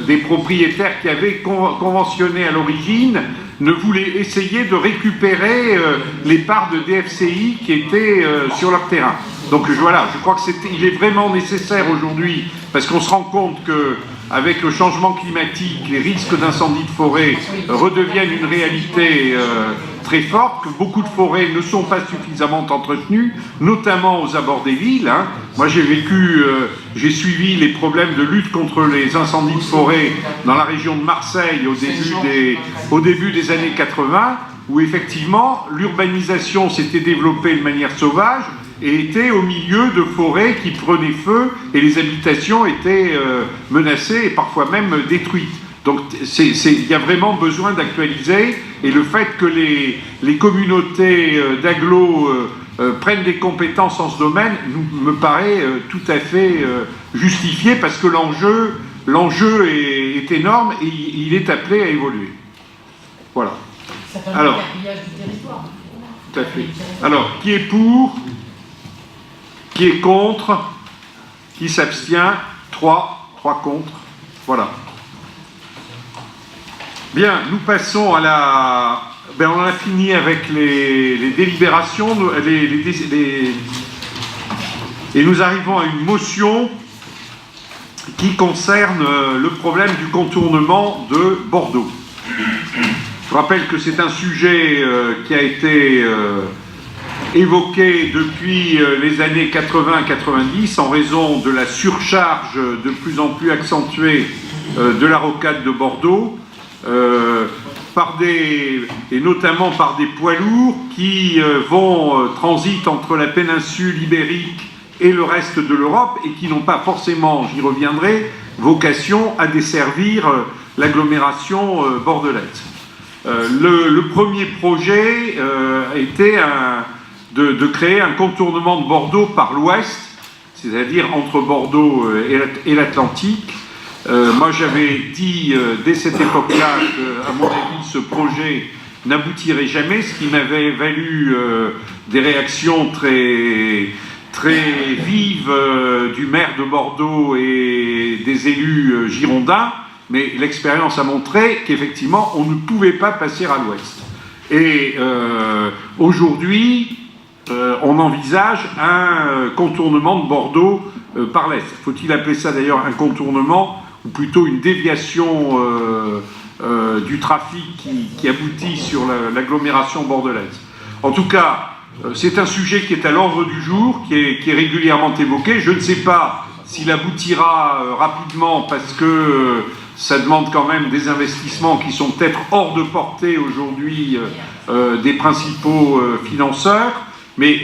des propriétaires qui avaient conventionné à l'origine ne voulaient essayer de récupérer les parts de DFCI qui étaient sur leur terrain. Donc voilà, je crois qu'il est vraiment nécessaire aujourd'hui, parce qu'on se rend compte qu'avec le changement climatique, les risques d'incendie de forêt redeviennent une réalité très forte, que beaucoup de forêts ne sont pas suffisamment entretenues, notamment aux abords des villes. Moi j'ai suivi les problèmes de lutte contre les incendies de forêt dans la région de Marseille au début des années 80, où effectivement l'urbanisation s'était développée de manière sauvage, et était au milieu de forêts qui prenaient feu et les habitations étaient menacées et parfois même détruites. Donc il y a vraiment besoin d'actualiser, et le fait que les communautés d'agglos prennent des compétences en ce domaine me paraît tout à fait justifié, parce que l'enjeu est énorme et il est appelé à évoluer. Voilà. Ça permet le gaspillage du territoire. Tout à fait. Alors, qui est pour ? Qui est contre? Qui s'abstient? 3. 3 contre. Voilà. Bien, nous passons à la... Ben, on en a fini avec les délibérations, et nous arrivons à une motion qui concerne le problème du contournement de Bordeaux. Je rappelle que c'est un sujet qui a été évoqué depuis les années 80-90 en raison de la surcharge de plus en plus accentuée de la rocade de Bordeaux, et notamment par des poids lourds qui transitent entre la péninsule ibérique et le reste de l'Europe et qui n'ont pas forcément, j'y reviendrai, vocation à desservir l'agglomération bordelaise. Le premier projet était de créer un contournement de Bordeaux par l'ouest, c'est-à-dire entre Bordeaux et l'Atlantique. Moi, j'avais dit dès cette époque-là qu'à mon avis, ce projet n'aboutirait jamais, ce qui m'avait valu des réactions très vives du maire de Bordeaux et des élus girondins, mais l'expérience a montré qu'effectivement, on ne pouvait pas passer à l'ouest. Et aujourd'hui, on envisage un contournement de Bordeaux par l'est. Faut-il appeler ça d'ailleurs un contournement ou plutôt une déviation du trafic qui aboutit sur l'agglomération bordelaise. En tout cas, c'est un sujet qui est à l'ordre du jour, qui est régulièrement évoqué. Je ne sais pas s'il aboutira rapidement parce que ça demande quand même des investissements qui sont peut-être hors de portée aujourd'hui des principaux financeurs. Mais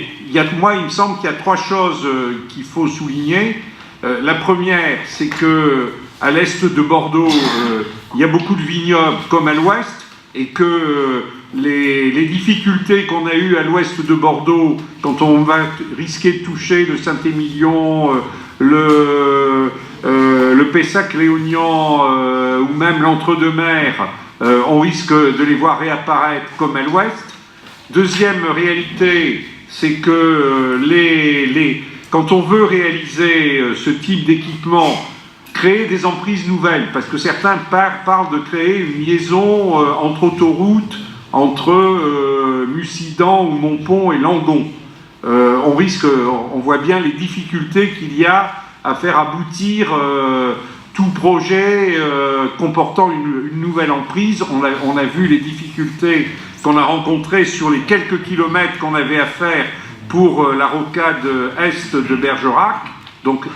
moi, il me semble qu'il y a 3 choses qu'il faut souligner. La première, c'est que à l'est de Bordeaux, il y a beaucoup de vignobles comme à l'ouest, et que les difficultés qu'on a eues à l'ouest de Bordeaux, quand on va risquer de toucher le Saint-Émilion, le Pessac-Léognan ou même l'Entre-deux-Mers, on risque de les voir réapparaître comme à l'ouest. Deuxième réalité, c'est que quand on veut réaliser ce type d'équipement, créer des emprises nouvelles, parce que certains parlent de créer une liaison entre autoroutes, entre Mussidan ou Montpont et Langon. On voit bien les difficultés qu'il y a à faire aboutir tout projet comportant une nouvelle emprise. On a vu les difficultés qu'on a rencontrées sur les quelques kilomètres qu'on avait à faire pour la rocade est de Bergerac. Donc,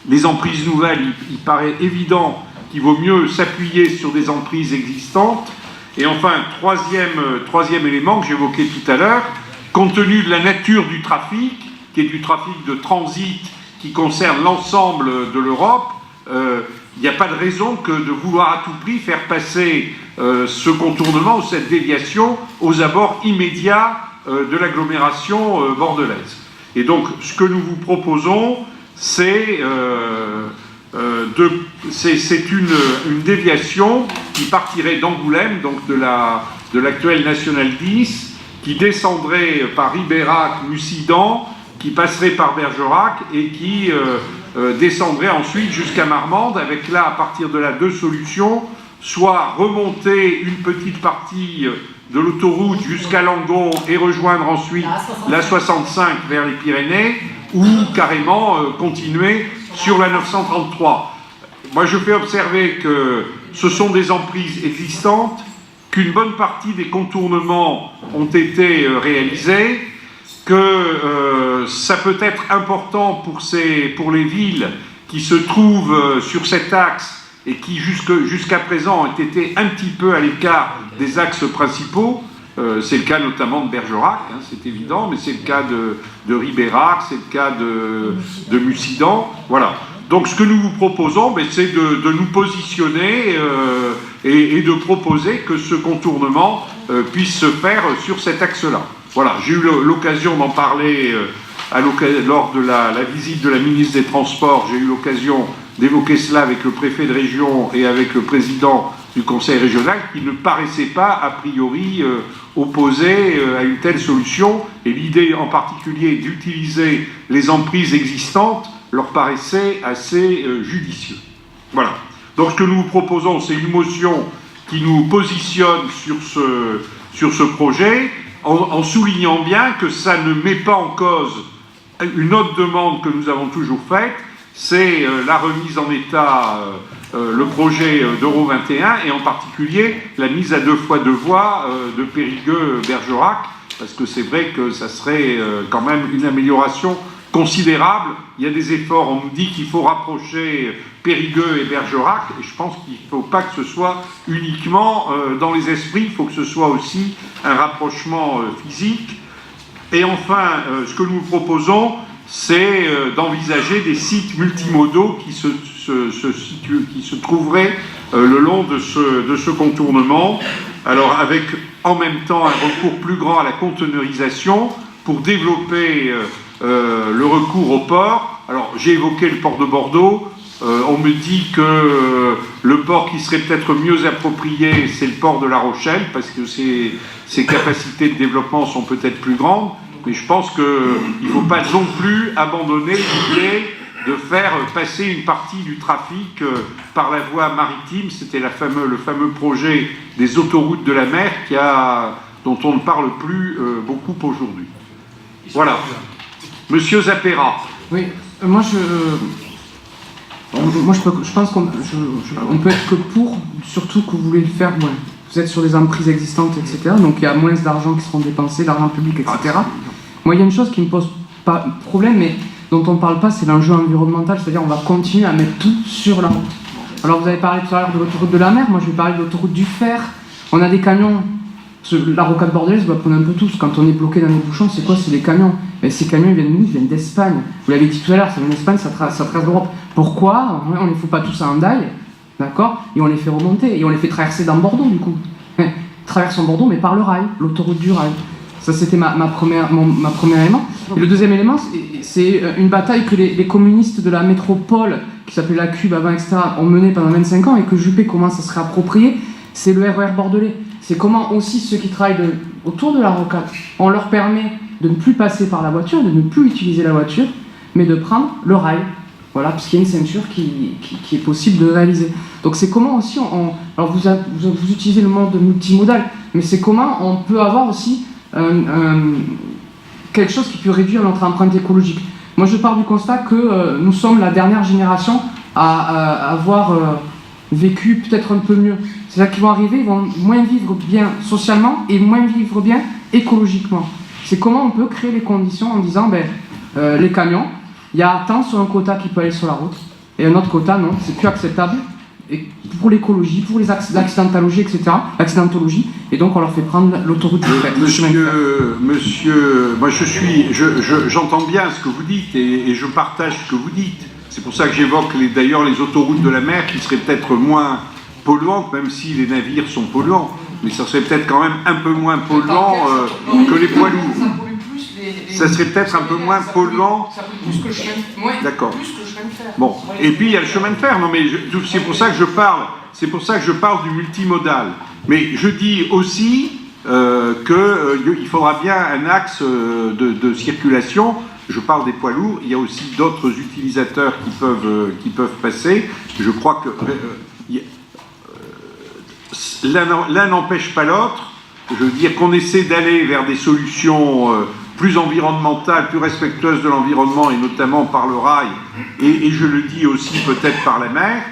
les emprises nouvelles, il paraît évident qu'il vaut mieux s'appuyer sur des emprises existantes. Et enfin, troisième élément que j'évoquais tout à l'heure, compte tenu de la nature du trafic, qui est du trafic de transit qui concerne l'ensemble de l'Europe, il n'y a pas de raison que de vouloir à tout prix faire passer ce contournement ou cette déviation aux abords immédiats de l'agglomération bordelaise. Et donc, ce que nous vous proposons, c'est une déviation qui partirait d'Angoulême, donc de l'actuelle Nationale 10, qui descendrait par Ribérac, Mussidan, qui passerait par Bergerac et qui descendrait ensuite jusqu'à Marmande, avec là, à partir de là, 2 solutions, soit remonter une petite partie de l'autoroute jusqu'à Langon et rejoindre ensuite la 65 vers les Pyrénées, ou carrément continuer sur la 933. Moi, je fais observer que ce sont des emprises existantes, qu'une bonne partie des contournements ont été réalisés, que ça peut être important pour les villes qui se trouvent sur cet axe et qui jusqu'à présent ont été un petit peu à l'écart des axes principaux. C'est le cas notamment de Bergerac, hein, c'est évident, mais c'est le cas de Ribérac, c'est le cas de Mussidan. Voilà. Donc ce que nous vous proposons, c'est de nous positionner et de proposer que ce contournement puisse se faire sur cet axe-là. Voilà, j'ai eu l'occasion d'en parler lors de la visite de la ministre des Transports. J'ai eu l'occasion d'évoquer cela avec le préfet de région et avec le président du conseil régional, qui ne paraissait pas a priori opposé à une telle solution. Et l'idée en particulier d'utiliser les emprises existantes leur paraissait assez judicieux. Voilà. Donc ce que nous vous proposons, c'est une motion qui nous positionne sur ce projet, en soulignant bien que ça ne met pas en cause une autre demande que nous avons toujours faite, c'est la remise en état, le projet d'Euro 21, et en particulier la mise à 2 fois 2 voies de Périgueux-Bergerac, parce que c'est vrai que ça serait quand même une amélioration considérable. Il y a des efforts, on nous dit qu'il faut rapprocher Périgueux et Bergerac, et je pense qu'il ne faut pas que ce soit uniquement dans les esprits, il faut que ce soit aussi un rapprochement physique. Et enfin, ce que nous proposons, c'est d'envisager des sites multimodaux qui se trouveraient le long de ce contournement, alors avec en même temps un recours plus grand à la conteneurisation pour développer le recours au port. Alors j'ai évoqué le port de Bordeaux, on me dit que le port qui serait peut-être mieux approprié, c'est le port de La Rochelle, parce que ses capacités de développement sont peut-être plus grandes, mais je pense qu'il ne faut pas non plus abandonner l'idée de faire passer une partie du trafic par la voie maritime. C'était le fameux projet des autoroutes de la mer dont on ne parle plus beaucoup aujourd'hui. Voilà. Monsieur Zappera. Oui, moi je pense qu'on peut être que pour, surtout que vous voulez le faire, ouais. Vous êtes sur des emprises existantes, etc. Donc il y a moins d'argent qui seront dépensés, l'argent public, etc. Moi, il y a une chose qui ne me pose pas problème, mais dont on ne parle pas, c'est l'enjeu environnemental, c'est-à-dire on va continuer à mettre tout sur la route. Alors vous avez parlé tout à l'heure de l'autoroute de la mer, moi je vais parler de l'autoroute du fer. On a des camions, la rocade bordelaise, vous la prenez un peu tous, quand on est bloqué dans les bouchons, c'est quoi? C'est les camions. Mais ces camions, ils viennent d'où? Ils viennent d'Espagne. Vous l'avez dit tout à l'heure, ça vient d'Espagne, ça traverse l'Europe. Pourquoi on ne les fout pas tous à Hendaye, d'accord? Et on les fait remonter, et on les fait traverser dans Bordeaux, du coup. Traversons Bordeaux, mais par le rail, l'autoroute du rail. Ça, c'était ma première élément. Et le deuxième élément, c'est une bataille que les communistes de la métropole, qui s'appelait la Cube avant, etc., ont menée pendant 25 ans et que Juppé commence à se réapproprier. C'est le RER bordelais. C'est comment aussi ceux qui travaillent autour de la rocade, on leur permet de ne plus passer par la voiture, de ne plus utiliser la voiture, mais de prendre le rail. Voilà, parce qu'il y a une ceinture qui est possible de réaliser. Donc c'est comment aussi, alors vous utilisez le mode multimodal, mais c'est comment on peut avoir aussi quelque chose qui peut réduire notre empreinte écologique. Moi je pars du constat que nous sommes la dernière génération à avoir vécu peut-être un peu mieux. C'est-à-dire qu'ils vont arriver, ils vont moins vivre bien socialement et moins vivre bien écologiquement. C'est comment on peut créer les conditions en disant, les camions, il y a tant sur un quota qui peut aller sur la route, et un autre quota, non, c'est plus acceptable. Et pour l'écologie, pour l'accidentologie, etc., l'accidentologie, et donc on leur fait prendre l'autoroute du fer. Monsieur, moi j'entends bien ce que vous dites et je partage ce que vous dites. C'est pour ça que j'évoque d'ailleurs les autoroutes de la mer qui seraient peut-être moins polluantes, même si les navires sont polluants, mais ça serait peut-être quand même un peu moins polluant que les poids lourds. Ça serait peut-être un peu moins polluant. Ça pollue plus que le chemin de fer. D'accord. Plus que le chemin de fer. Bon, et puis il y a le chemin de fer. Non, mais c'est pour ça que je parle. C'est pour ça que je parle du multimodal. Mais je dis aussi qu'il faudra bien un axe de circulation. Je parle des poids lourds. Il y a aussi d'autres utilisateurs qui peuvent passer. Je crois que l'un n'empêche pas l'autre. Je veux dire qu'on essaie d'aller vers des solutions plus environnementales, plus respectueuses de l'environnement, et notamment par le rail, et je le dis aussi peut-être par la mer,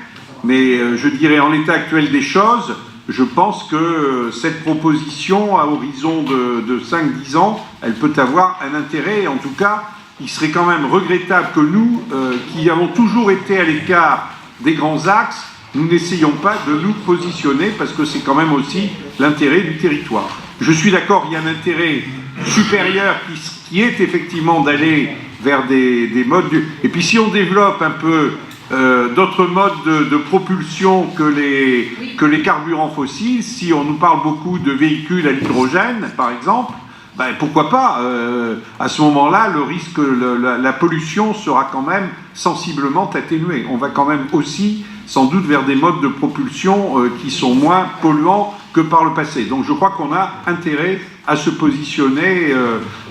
mais je dirais en l'état actuel des choses, je pense que cette proposition à horizon de 5-10 ans, elle peut avoir un intérêt, et en tout cas, il serait quand même regrettable que nous, qui avons toujours été à l'écart des grands axes, nous n'essayons pas de nous positionner, parce que c'est quand même aussi l'intérêt du territoire. Je suis d'accord, il y a un intérêt supérieur qui est effectivement d'aller vers des modes... Et puis si on développe un peu d'autres modes de propulsion que les carburants fossiles, si on nous parle beaucoup de véhicules à l'hydrogène, par exemple, pourquoi pas à ce moment-là, le risque, la pollution sera quand même sensiblement atténuée. On va quand même aussi, sans doute, vers des modes de propulsion qui sont moins polluants que par le passé. Donc je crois qu'on a intérêt à se positionner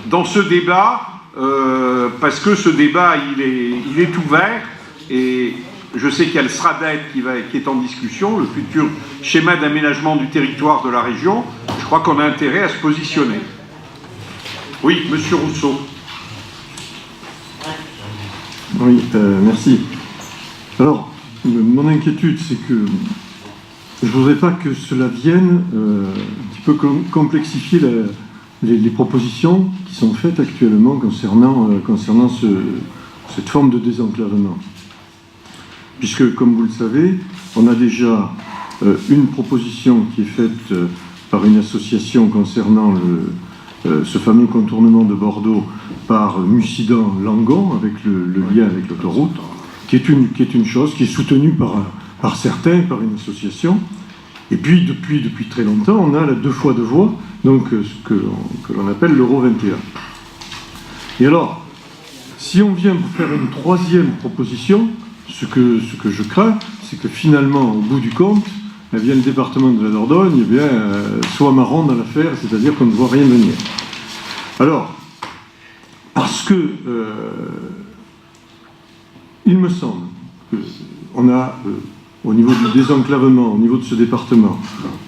dans ce débat parce que ce débat, il est ouvert, et je sais qu'il y a le SRADET qui est en discussion, le futur schéma d'aménagement du territoire de la région. Je crois qu'on a intérêt à se positionner. Oui, Monsieur Rousseau. Oui, merci. Alors, mon inquiétude, c'est que je ne voudrais pas que cela vienne un petit peu complexifier les propositions qui sont faites actuellement concernant cette forme de désenclavement. Puisque, comme vous le savez, on a déjà une proposition qui est faite par une association concernant ce fameux contournement de Bordeaux par Mussidan-Langon, avec le lien avec l'autoroute, qui est une chose qui est soutenue par certains, par une association. Et puis, depuis très longtemps, on a la 2 fois 2 voies, donc ce que l'on appelle l'Euro 21. Et alors, si on vient pour faire une 3e proposition, ce que je crains, c'est que finalement, au bout du compte, eh bien, le département de la Dordogne soit marron dans l'affaire, c'est-à-dire qu'on ne voit rien venir. Alors, parce que il me semble qu'on a, au niveau du désenclavement, au niveau de ce département,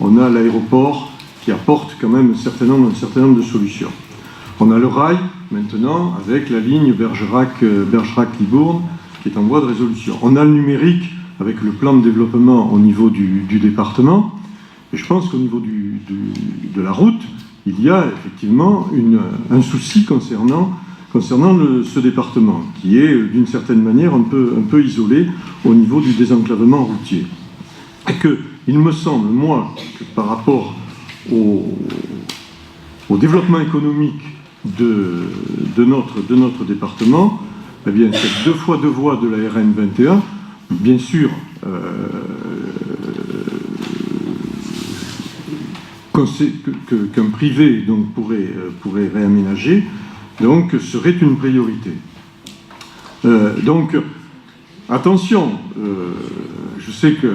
on a l'aéroport qui apporte quand même un certain nombre de solutions. On a le rail, maintenant, avec la ligne Bergerac-Libourne, qui est en voie de résolution. On a le numérique, avec le plan de développement au niveau du département, et je pense qu'au niveau de la route, il y a effectivement un souci concernant ce département, qui est d'une certaine manière un peu isolé au niveau du désenclavement routier. Et qu'il me semble, moi, que par rapport au développement économique de notre département, eh bien, cette 2 fois 2 voies de la RN 21, bien sûr, qu'un privé donc, pourrait réaménager, donc serait une priorité. Donc, attention, je sais que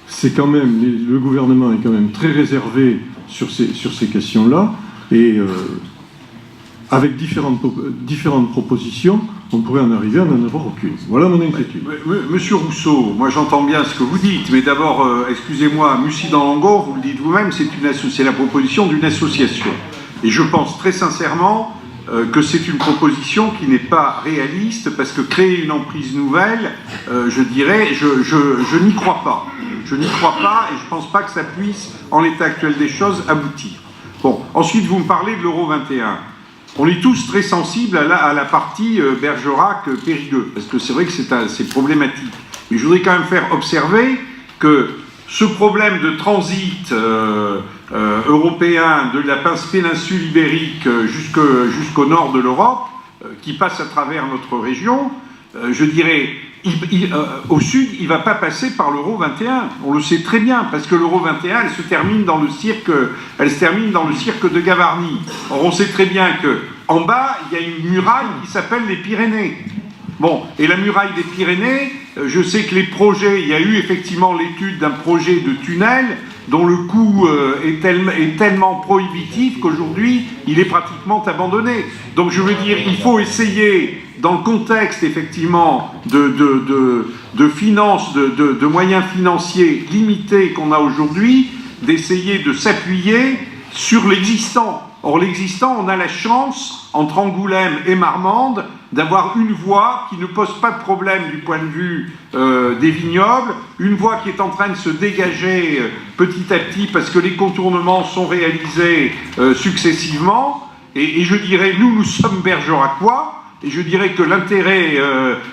c'est quand même, le gouvernement est quand même très réservé sur ces questions-là, et avec différentes propositions, on pourrait en arriver à n'en avoir aucune. Voilà mon inquiétude. Monsieur Rousseau, moi j'entends bien ce que vous dites, mais d'abord, excusez-moi, Mussidan-Langon, vous le dites vous-même, c'est la proposition d'une association. Et je pense très sincèrement que c'est une proposition qui n'est pas réaliste, parce que créer une emprise nouvelle, je dirais, je n'y crois pas. Je n'y crois pas, et je ne pense pas que ça puisse, en l'état actuel des choses, aboutir. Bon, ensuite vous me parlez de l'Euro 21. On est tous très sensibles à la partie Bergerac-Périgueux, parce que c'est vrai que c'est problématique. Mais je voudrais quand même faire observer que ce problème de transit européen de la péninsule ibérique jusqu'au nord de l'Europe, qui passe à travers notre région, je dirais, au sud, il ne va pas passer par l'Euro 21. On le sait très bien, parce que l'Euro 21, elle se termine dans le cirque de Gavarnie. Or, on sait très bien qu'en bas, il y a une muraille qui s'appelle les Pyrénées. Bon, et la muraille des Pyrénées, je sais que les projets, il y a eu effectivement l'étude d'un projet de tunnel dont le coût est tellement prohibitif qu'aujourd'hui, il est pratiquement abandonné. Donc je veux dire, il faut essayer, dans le contexte effectivement de finances, de moyens financiers limités qu'on a aujourd'hui, d'essayer de s'appuyer sur l'existant. Or l'existant, on a la chance, entre Angoulême et Marmande, d'avoir une voie qui ne pose pas de problème du point de vue des vignobles, une voie qui est en train de se dégager petit à petit parce que les contournements sont réalisés successivement, et je dirais, nous sommes bergeracois, et je dirais que l'intérêt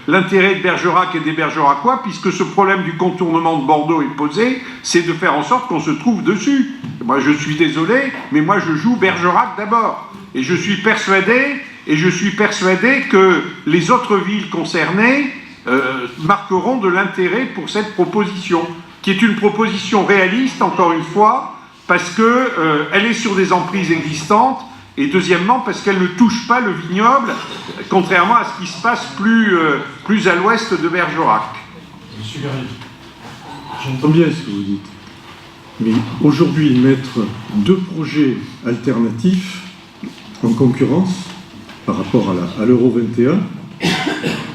de Bergerac et des Bergeracois, puisque ce problème du contournement de Bordeaux est posé, c'est de faire en sorte qu'on se trouve dessus. Moi, je suis désolé, mais moi, je joue Bergerac d'abord. Et je suis persuadé que les autres villes concernées marqueront de l'intérêt pour cette proposition, qui est une proposition réaliste, encore une fois, parce qu'elle est sur des emprises existantes, et deuxièmement parce qu'elle ne touche pas le vignoble, contrairement à ce qui se passe plus à l'ouest de Bergerac. Monsieur Garrigue. J'entends bien ce que vous dites. Mais aujourd'hui, mettre 2 projets alternatifs en concurrence, par rapport à l'euro 21,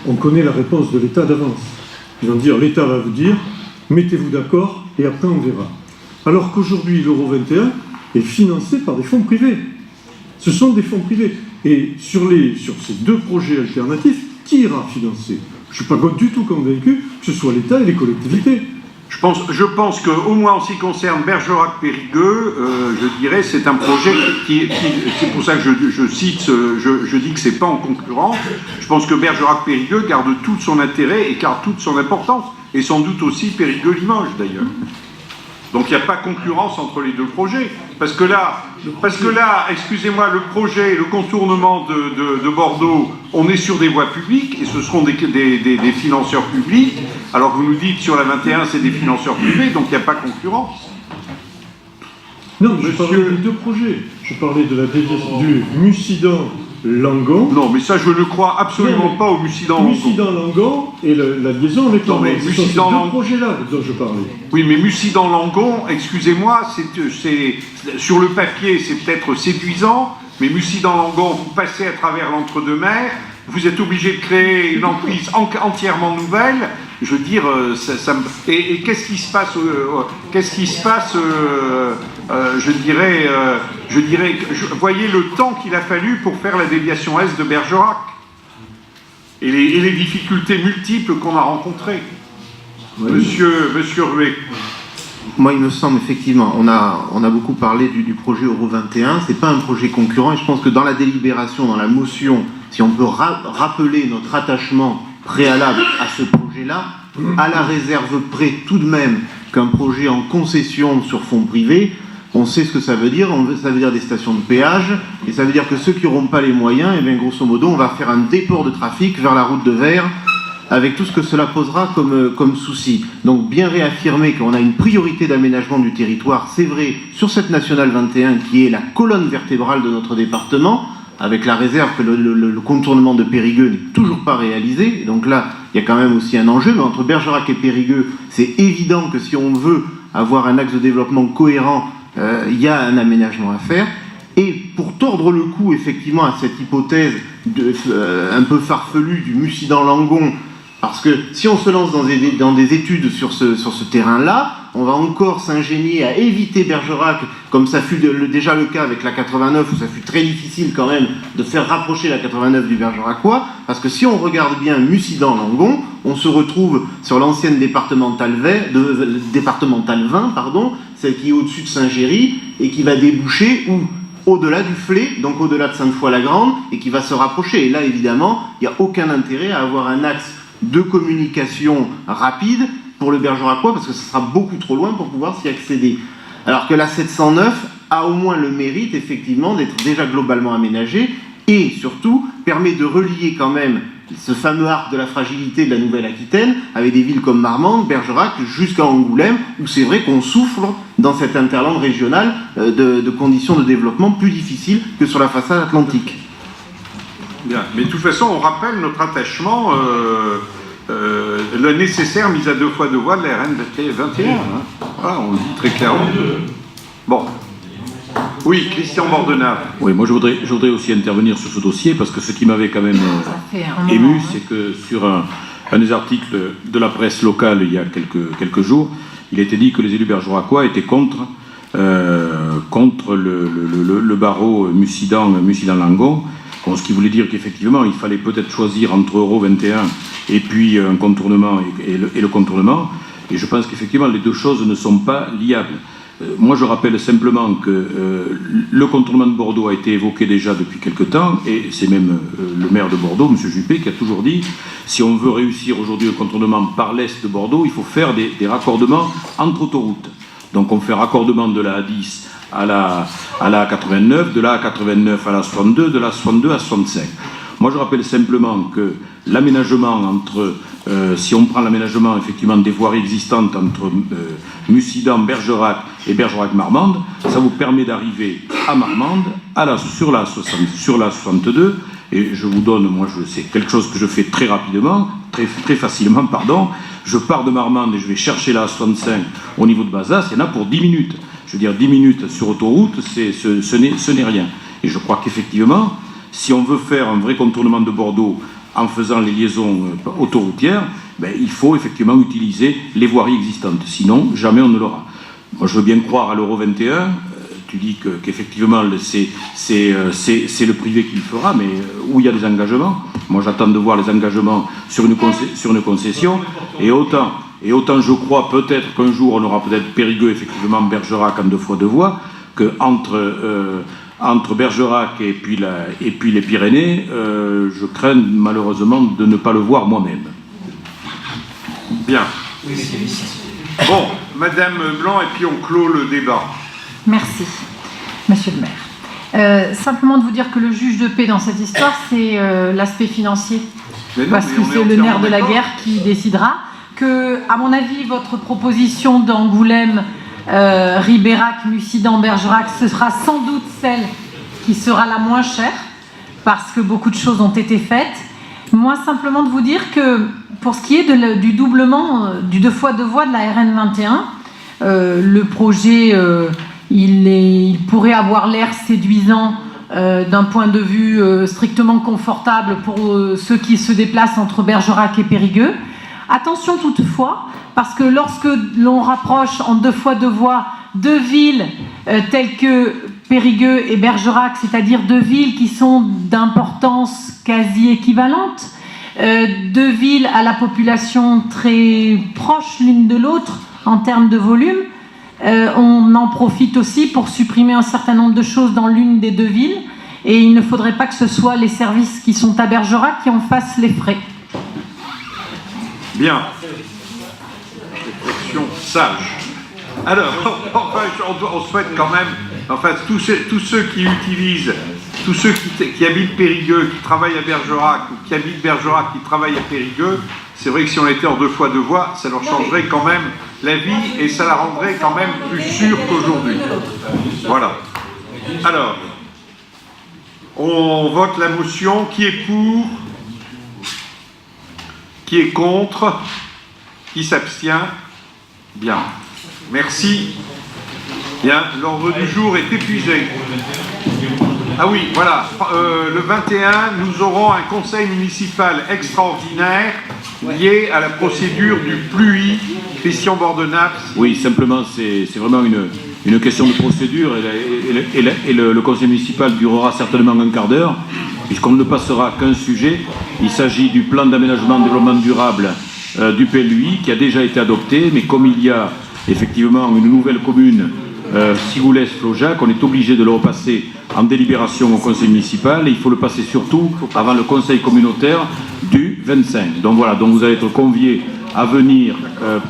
on connaît la réponse de l'État d'avance. Ils vont dire, l'État va vous dire, mettez-vous d'accord et après on verra. Alors qu'aujourd'hui, l'euro 21 est financé par des fonds privés. Ce sont des fonds privés. Et sur ces deux projets alternatifs, qui ira financer? Je ne suis pas du tout convaincu que ce soit l'État et les collectivités. Je pense qu'au moins en ce qui concerne Bergerac-Périgueux, je dirais c'est un projet c'est pour ça que je dis que c'est pas en concurrence. Je pense que Bergerac-Périgueux garde tout son intérêt et garde toute son importance. Et sans doute aussi Périgueux-Limoges d'ailleurs. Donc il n'y a pas concurrence entre les deux projets. Parce que là, excusez-moi, le projet, le contournement de Bordeaux, on est sur des voies publiques et ce seront des financeurs publics. Alors vous nous dites sur la 21, c'est des financeurs privés, donc il n'y a pas concurrence. Non, je parlais des deux projets. Je parlais de la déviation du Mussidan-Langon. Non, mais ça, je ne crois absolument pas au Mussidan-Langon. Mussidan-Langon et la liaison avec Langon. Ce sont ces deux projets-là dont je parlais. Oui, mais Mussidan-Langon, excusez-moi, c'est sur le papier, c'est peut-être séduisant, mais Mussidan-Langon, vous passez à travers l'entre-deux-mers, vous êtes obligé de créer une emprise entièrement nouvelle. Je veux dire, et qu'est-ce qui se passe voyez le temps qu'il a fallu pour faire la déviation est de Bergerac et les difficultés multiples qu'on a rencontrées. Oui. Monsieur Ruet. Moi, il me semble effectivement, on a beaucoup parlé du projet Euro 21. C'est pas un projet concurrent, et je pense que dans la délibération, dans la motion, si on peut rappeler notre attachement préalable à ce projet-là, à la réserve près tout de même qu'un projet en concession sur fonds privés, on sait ce que ça veut dire. Ça veut dire des stations de péage, et ça veut dire que ceux qui n'auront pas les moyens, et bien grosso modo, on va faire un déport de trafic vers la route de verre, avec tout ce que cela posera comme souci. Donc bien réaffirmer qu'on a une priorité d'aménagement du territoire, c'est vrai, sur cette nationale 21 qui est la colonne vertébrale de notre département, avec la réserve que le contournement de Périgueux n'est toujours pas réalisé. Donc là, il y a quand même aussi un enjeu, mais entre Bergerac et Périgueux, c'est évident que si on veut avoir un axe de développement cohérent, il y a un aménagement à faire. Et pour tordre le cou, effectivement, à cette hypothèse un peu farfelue du Mussidan-Langon, parce que si on se lance dans des études sur ce terrain-là, on va encore s'ingénier à éviter Bergerac, comme ça fut déjà le cas avec la 89, où ça fut très difficile quand même de faire rapprocher la 89 du Bergeracois, parce que si on regarde bien Mussidan-Langon, on se retrouve sur l'ancienne départementale 20, celle qui est au-dessus de Saint-Géry, et qui va déboucher au-delà du Flé, donc au-delà de Sainte-Foy-la-Grande, et qui va se rapprocher. Et là, évidemment, il n'y a aucun intérêt à avoir un axe de communication rapide pour le Bergeracois, parce que ce sera beaucoup trop loin pour pouvoir s'y accéder. Alors que la 709 a au moins le mérite, effectivement, d'être déjà globalement aménagée, et surtout permet de relier quand même ce fameux arc de la fragilité de la Nouvelle-Aquitaine avec des villes comme Marmande, Bergerac, jusqu'à Angoulême, où c'est vrai qu'on souffre dans cette interland régionale de conditions de développement plus difficiles que sur la façade atlantique. Bien, mais de toute façon, on rappelle notre attachement, la nécessaire mise à 2 fois 2 voies de la RN 21. Hein. Voilà, on le dit très clairement. Bon. Oui, Christian Bordenave. Oui, moi je voudrais aussi intervenir sur ce dossier, parce que ce qui m'avait quand même ému, c'est que sur un des articles de la presse locale il y a quelques jours, il a été dit que les élus bergeracois étaient contre le barreau Mussidan-Langon. Bon, ce qui voulait dire qu'effectivement, il fallait peut-être choisir entre Euro 21 et puis un contournement et le contournement. Et je pense qu'effectivement, les deux choses ne sont pas liables. Moi, je rappelle simplement que le contournement de Bordeaux a été évoqué déjà depuis quelque temps, et c'est même le maire de Bordeaux, M. Juppé, qui a toujours dit, si on veut réussir aujourd'hui le contournement par l'est de Bordeaux, il faut faire des raccordements entre autoroutes. Donc on fait raccordement de la A10 à la A89, de la A89 à la 62, de la 62 à 65. Moi, je rappelle simplement que l'aménagement entre, si on prend l'aménagement effectivement des voiries existantes entre Mussidan, Bergerac et Bergerac-Marmande, ça vous permet d'arriver à Marmande, sur la 62, et je vous donne, moi, c'est quelque chose que je fais très rapidement, très facilement, pardon. Je pars de Marmande et je vais chercher la 65 au niveau de Bazas, il y en a pour 10 minutes. Je veux dire, 10 minutes sur autoroute, ce n'est rien. Et je crois qu'effectivement, si on veut faire un vrai contournement de Bordeaux en faisant les liaisons autoroutières, ben, il faut effectivement utiliser les voiries existantes. Sinon, jamais on ne l'aura. Moi, je veux bien croire à l'Euro 21. Tu dis qu'effectivement, c'est le privé qui le fera, mais où il y a des engagements. Moi, j'attends de voir les engagements sur une concession. Et autant je crois peut-être qu'un jour, on aura peut-être Périgueux, effectivement, Bergerac en 2 fois 2 voies, qu'entre Bergerac et puis les Pyrénées, je crains malheureusement de ne pas le voir moi-même. Bien. Bon, Madame Blanc, et puis on clôt le débat. Merci, Monsieur le maire. Simplement de vous dire que le juge de paix dans cette histoire, c'est l'aspect financier. Parce que c'est le nerf de la guerre qui décidera. Que, à mon avis, votre proposition d'Angoulême, Ribérac, Mussidan, Bergerac, ce sera sans doute celle qui sera la moins chère, parce que beaucoup de choses ont été faites. Moi, simplement de vous dire que pour ce qui est du doublement du 2 fois 2 voies de la RN 21, le projet, il pourrait avoir l'air séduisant d'un point de vue strictement confortable pour ceux qui se déplacent entre Bergerac et Périgueux. Attention toutefois, parce que lorsque l'on rapproche en 2 fois 2 voies 2 villes telles que Périgueux et Bergerac, c'est-à-dire 2 villes qui sont d'importance quasi équivalente, 2 villes à la population très proche l'une de l'autre en termes de volume, on en profite aussi pour supprimer un certain nombre de choses dans l'une des 2 villes, et il ne faudrait pas que ce soit les services qui sont à Bergerac qui en fassent les frais. Bien. Réflexion sage. Alors, enfin, on souhaite quand même, enfin, tous ceux qui utilisent, tous ceux qui habitent Périgueux, qui travaillent à Bergerac, ou qui habitent Bergerac, qui travaillent à Périgueux, c'est vrai que si on était en 2 fois 2 voies, ça leur changerait quand même la vie et ça la rendrait quand même plus sûre qu'aujourd'hui. Voilà. Alors, on vote la motion. Qui est pour? Qui est contre? Qui s'abstient? Bien. Merci. Bien, l'ordre du jour est épuisé. Ah oui, voilà. Le 21, nous aurons un conseil municipal extraordinaire lié à la procédure du PLUI, Christian-Bordenave. Oui, simplement, c'est vraiment une question de procédure et le conseil municipal durera certainement un quart d'heure, puisqu'on ne passera qu'un sujet. Il s'agit du plan d'aménagement développement durable du PLUI qui a déjà été adopté, mais comme il y a effectivement une nouvelle commune, Sigoulès-Flaujac, on est obligé de le repasser en délibération au conseil municipal et il faut le passer surtout avant le conseil communautaire du 25. Donc voilà, donc vous allez être conviés à venir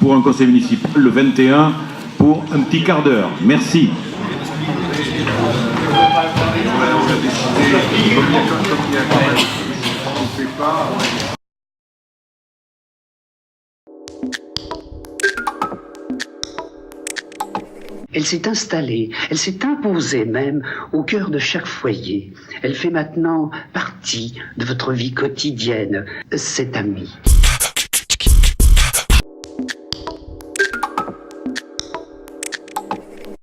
pour un conseil municipal le 21 pour un petit quart d'heure. Merci. Elle s'est installée, elle s'est imposée même au cœur de chaque foyer. Elle fait maintenant partie de votre vie quotidienne, cette amie.